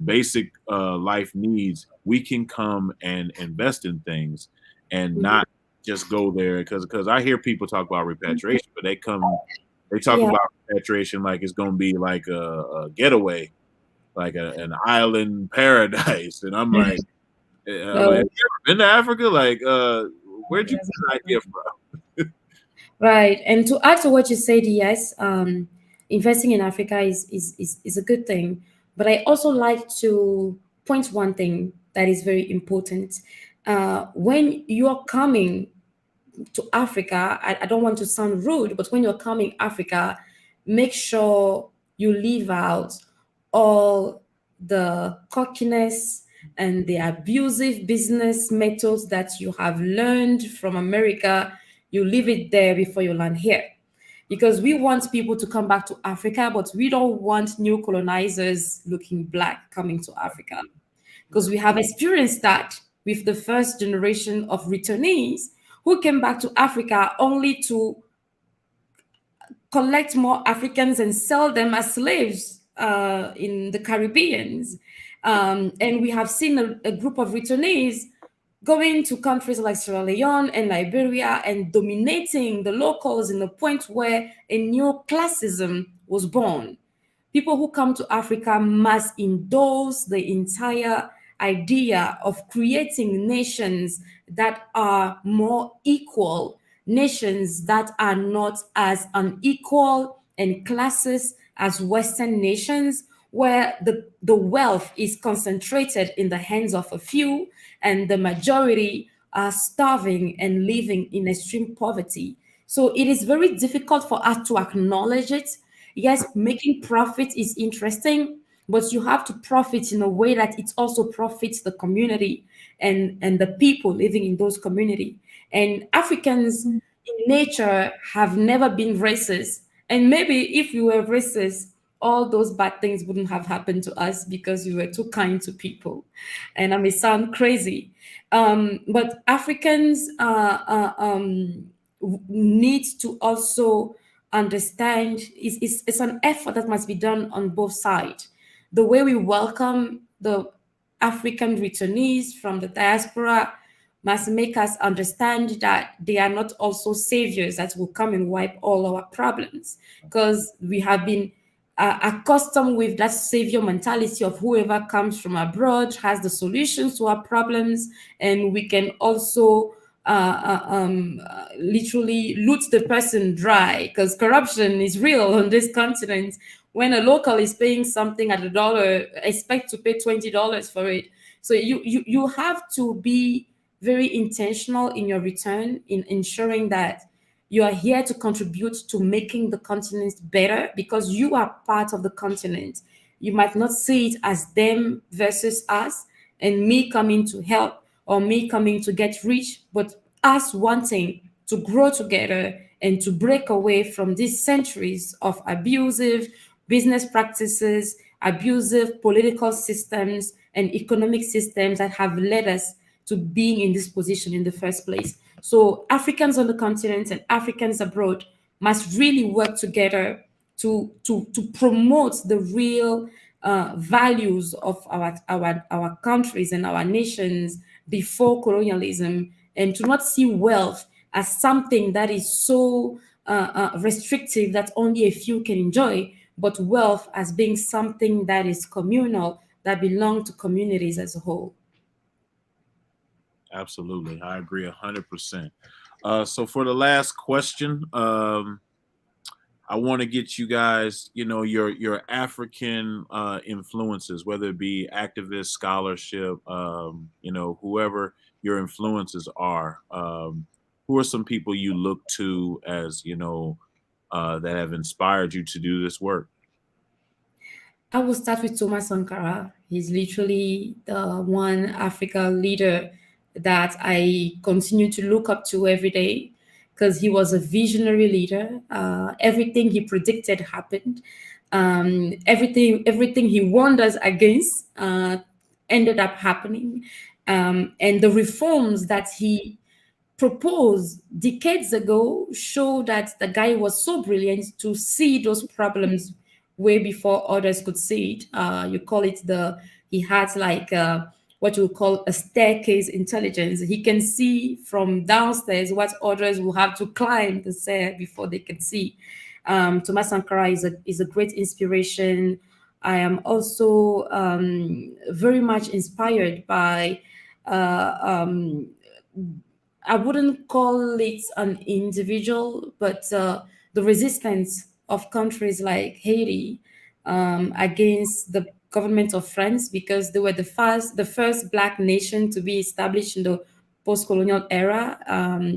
basic life needs, we can come and invest in things and not just go there, because I hear people talk about repatriation, but they talk Yeah. about repatriation like it's going to be like a getaway, like an island paradise, and I'm like, have you So, ever been to Africa? Like, where'd you get that idea from? right. And to add to what you said, yes, investing in Africa is a good thing. But I also like to point one thing that is very important. When you're coming to Africa, I don't want to sound rude, but when you're coming Africa, make sure you leave out all the cockiness and the abusive business methods that you have learned from America. You leave it there before you land here. Because we want people to come back to Africa, but we don't want new colonizers looking black coming to Africa, because we have experienced that with the first generation of returnees who came back to Africa only to collect more Africans and sell them as slaves in the Caribbeans. And we have seen a group of returnees going to countries like Sierra Leone and Liberia and dominating the locals in the point where a new classism was born. People who come to Africa must endorse the entire idea of creating nations that are more equal, nations that are not as unequal and classes as Western nations, where the wealth is concentrated in the hands of a few and the majority are starving and living in extreme poverty. So it is very difficult for us to acknowledge it. Yes, making profit is interesting, but you have to profit in a way that it also profits the community and the people living in those community. And Africans in nature have never been racist. And maybe if we were racist, all those bad things wouldn't have happened to us because we were too kind to people. And I may sound crazy, but Africans need to also understand it's an effort that must be done on both sides. The way we welcome the African returnees from the diaspora must make us understand that they are not also saviors that will come and wipe all our problems, because we have been accustomed with that savior mentality of whoever comes from abroad has the solutions to our problems, and we can also literally loot the person dry, because corruption is real on this continent. When a local is paying something at $1, expect to pay $20 for it. So you have to be very intentional in your return, in ensuring that you are here to contribute to making the continent better, because you are part of the continent. You might not see it as them versus us and me coming to help or me coming to get rich, but us wanting to grow together and to break away from these centuries of abusive business practices, abusive political systems, and economic systems that have led us to being in this position in the first place. So Africans on the continent and Africans abroad must really work together to promote the real values of our countries and our nations before colonialism, and to not see wealth as something that is so restrictive that only a few can enjoy, but wealth as being something that is communal, that belongs to communities as a whole. Absolutely, I agree 100%. So for the last question, I want to get you guys, your African influences, whether it be activist, scholarship, whoever your influences are. Who are some people you look to as, that have inspired you to do this work? I will start with Thomas Sankara. He's literally the one Africa leader that I continue to look up to every day, because he was a visionary leader. Everything he predicted happened. Everything he warned us against ended up happening. And the reforms that he proposed decades ago show that the guy was so brilliant to see those problems way before others could see it. You call it he has like what you call a staircase intelligence. He can see from downstairs what others will have to climb the stair before they can see. Thomas Sankara is a great inspiration. I am also very much inspired by I wouldn't call it an individual, but the resistance of countries like Haiti against the government of France, because they were the first Black nation to be established in the post-colonial era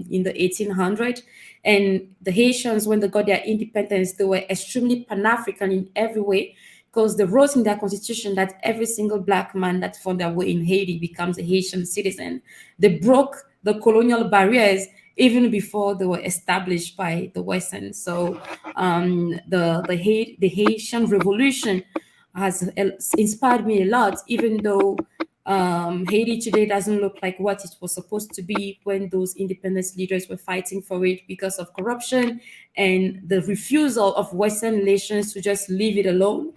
in the 1800s. And the Haitians, when they got their independence, they were extremely Pan-African in every way, because they wrote in their constitution that every single Black man that found their way in Haiti becomes a Haitian citizen. They broke the colonial barriers even before they were established by the Western. So the Haitian Revolution has inspired me a lot, even though Haiti today doesn't look like what it was supposed to be when those independence leaders were fighting for it, because of corruption and the refusal of Western nations to just leave it alone.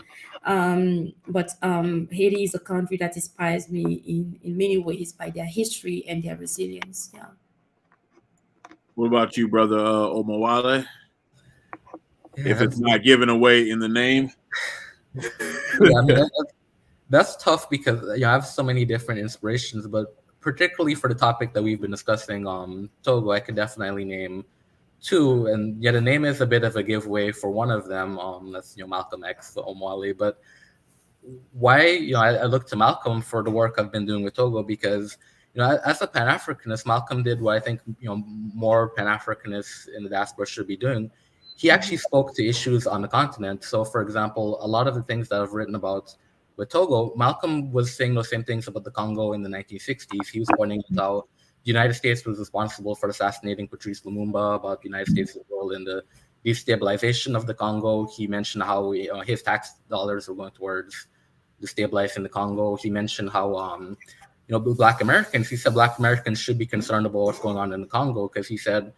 But Haiti is a country that inspires me in many ways by their history and their resilience. Yeah. What about you, brother Omowale? Yeah, If it's not given away in the name. yeah, I mean, that's tough because I have so many different inspirations, but particularly for the topic that we've been discussing, Togo, I could definitely name two, and the name is a bit of a giveaway for one of them. That's Malcolm X, Omowale. But why I look to Malcolm for the work I've been doing with Togo, because as a Pan Africanist, Malcolm did what I think more Pan Africanists in the diaspora should be doing. He actually spoke to issues on the continent. So, for example, a lot of the things that I've written about with Togo, Malcolm was saying those same things about the Congo in the 1960s. He was pointing out how the United States was responsible for assassinating Patrice Lumumba, about the United States' role in the destabilization of the Congo. He mentioned how his tax dollars were going towards destabilizing the Congo. He mentioned how Black Americans. He said Black Americans should be concerned about what's going on in the Congo, because he said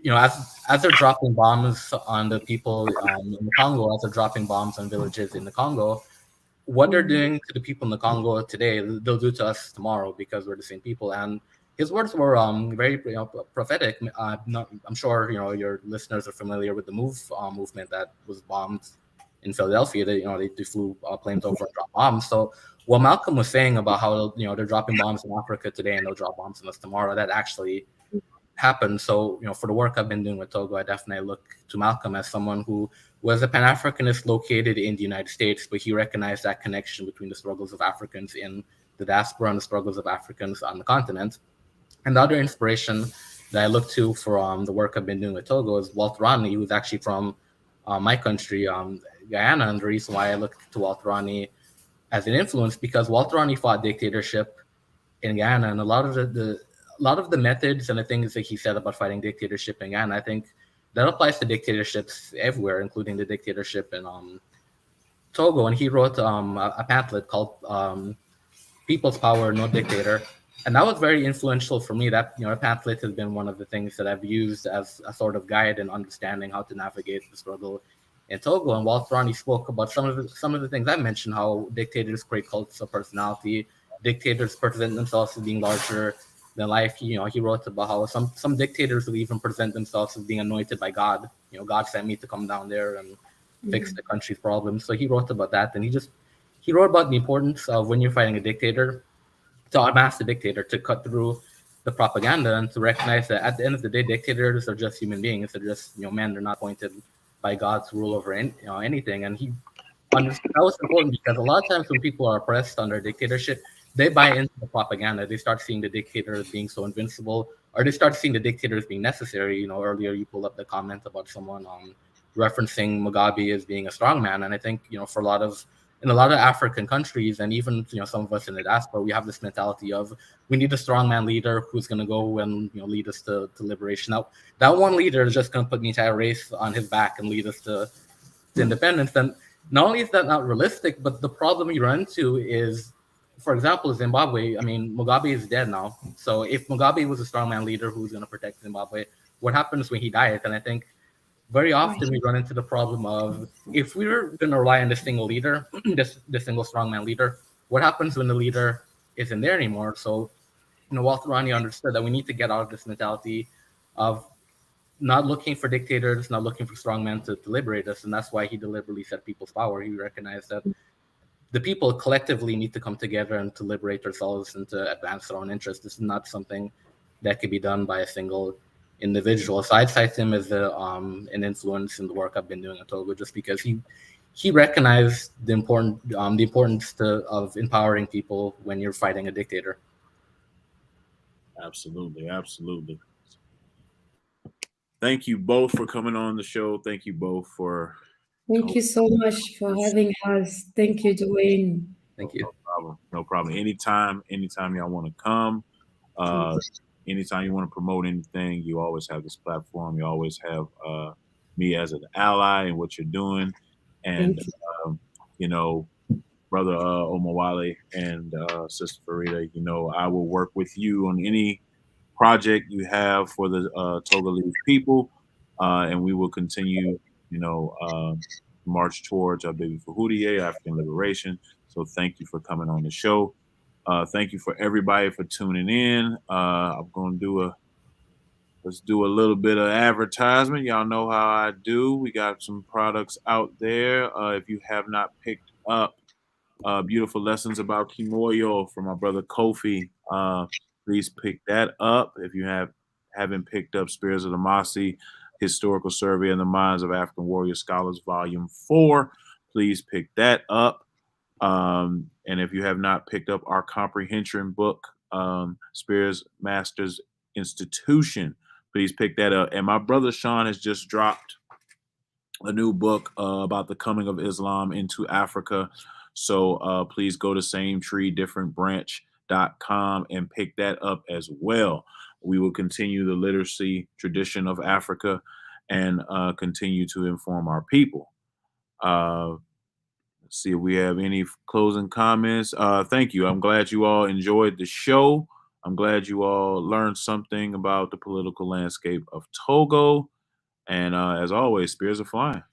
as they're dropping bombs on the people in the Congo, as they're dropping bombs on villages in the Congo, what they're Mm. doing to the people in the Congo today, they'll do to us tomorrow because we're the same people. And his words were very prophetic. I'm sure your listeners are familiar with the movement that was bombed in Philadelphia. They flew planes over and dropped bombs. So what Malcolm was saying about how they're dropping bombs in Africa today and they'll drop bombs on us tomorrow, that actually happened. So, for the work I've been doing with Togo, I definitely look to Malcolm as someone who was a Pan Africanist located in the United States, but he recognized that connection between the struggles of Africans in the diaspora and the struggles of Africans on the continent. And the other inspiration that I look to for the work I've been doing with Togo is Walter Rodney, who's actually from my country, Guyana. And the reason why I look to Walter Rodney as an influence because Walter Rodney fought dictatorship in Ghana, and a lot of the methods and the things that he said about fighting dictatorship in Ghana, I think that applies to dictatorships everywhere, including the dictatorship in Togo. And he wrote a pamphlet called "People's Power, No Dictator," and that was very influential for me. That a pamphlet has been one of the things that I've used as a sort of guide in understanding how to navigate the struggle in Togo. And Walter Ronnie spoke about some of the things I mentioned, how dictators create cults of personality. Dictators present themselves as being larger than life. He wrote about how some dictators will even present themselves as being anointed by God. God sent me to come down there and fix the country's problems. So he wrote about that, and he wrote about the importance of when you're fighting a dictator to unmask the dictator, to cut through the propaganda, and to recognize that at the end of the day, dictators are just human beings. They're just men. They're not appointed by God to rule over anything. And he understood that was important because a lot of times when people are oppressed under dictatorship, they buy into the propaganda. They start seeing the dictator as being so invincible, or they start seeing the dictator as being necessary. Earlier you pulled up the comment about someone referencing Mugabe as being a strong man, and I think for in a lot of African countries, and even some of us in the diaspora, we have this mentality of we need a strongman leader who's going to go and lead us to liberation. Now, that one leader is just going to put the entire race on his back and lead us to independence. And not only is that not realistic, but the problem you run into is, for example, Zimbabwe. I mean, Mugabe is dead now. So if Mugabe was a strongman leader who's going to protect Zimbabwe, what happens when he dies? And I think very often we run into the problem of if we're going to rely on this single leader, this single strongman leader, what happens when the leader isn't there anymore? So, Walter Rani understood that we need to get out of this mentality of not looking for dictators, not looking for strongmen to liberate us. And that's why he deliberately said people's power. He recognized that the people collectively need to come together and to liberate ourselves and to advance their own interests. This is not something that could be done by a single individual. So I'd cite him as an influence in the work I've been doing at Togo, just because he recognized the importance of empowering people when you're fighting a dictator. Absolutely, absolutely. Thank you both for coming on the show. Thank you both for. Thank you so much for having us. Thank you, Dwayne. Thank you. No problem. No problem. Anytime y'all want to come, anytime you want to promote anything, you always have this platform. You always have me as an ally in what you're doing. And, brother Omowale and sister Farida, I will work with you on any project you have for the Togolese people. And we will continue, march towards our baby Fahudie, African liberation. So thank you for coming on the show. Thank you for everybody for tuning in. I'm going to let's do a little bit of advertisement. Y'all know how I do. We got some products out there. If you have not picked up Beautiful Lessons About Kimoyo from my brother Kofi, please pick that up. If you haven't picked up Spirits of the Masi, Historical Survey in the Minds of African Warrior Scholars, Volume 4, please pick that up. And if you have not picked up our comprehension book, Spirits Masters Institution, please pick that up. And my brother Sean has just dropped a new book about the coming of Islam into Africa. So please go to sametreedifferentbranch.com and pick that up as well. We will continue the literacy tradition of Africa and continue to inform our people. Let's see if we have any closing comments. Thank you. I'm glad you all enjoyed the show. I'm glad you all learned something about the political landscape of Togo. And as always, spears are flying.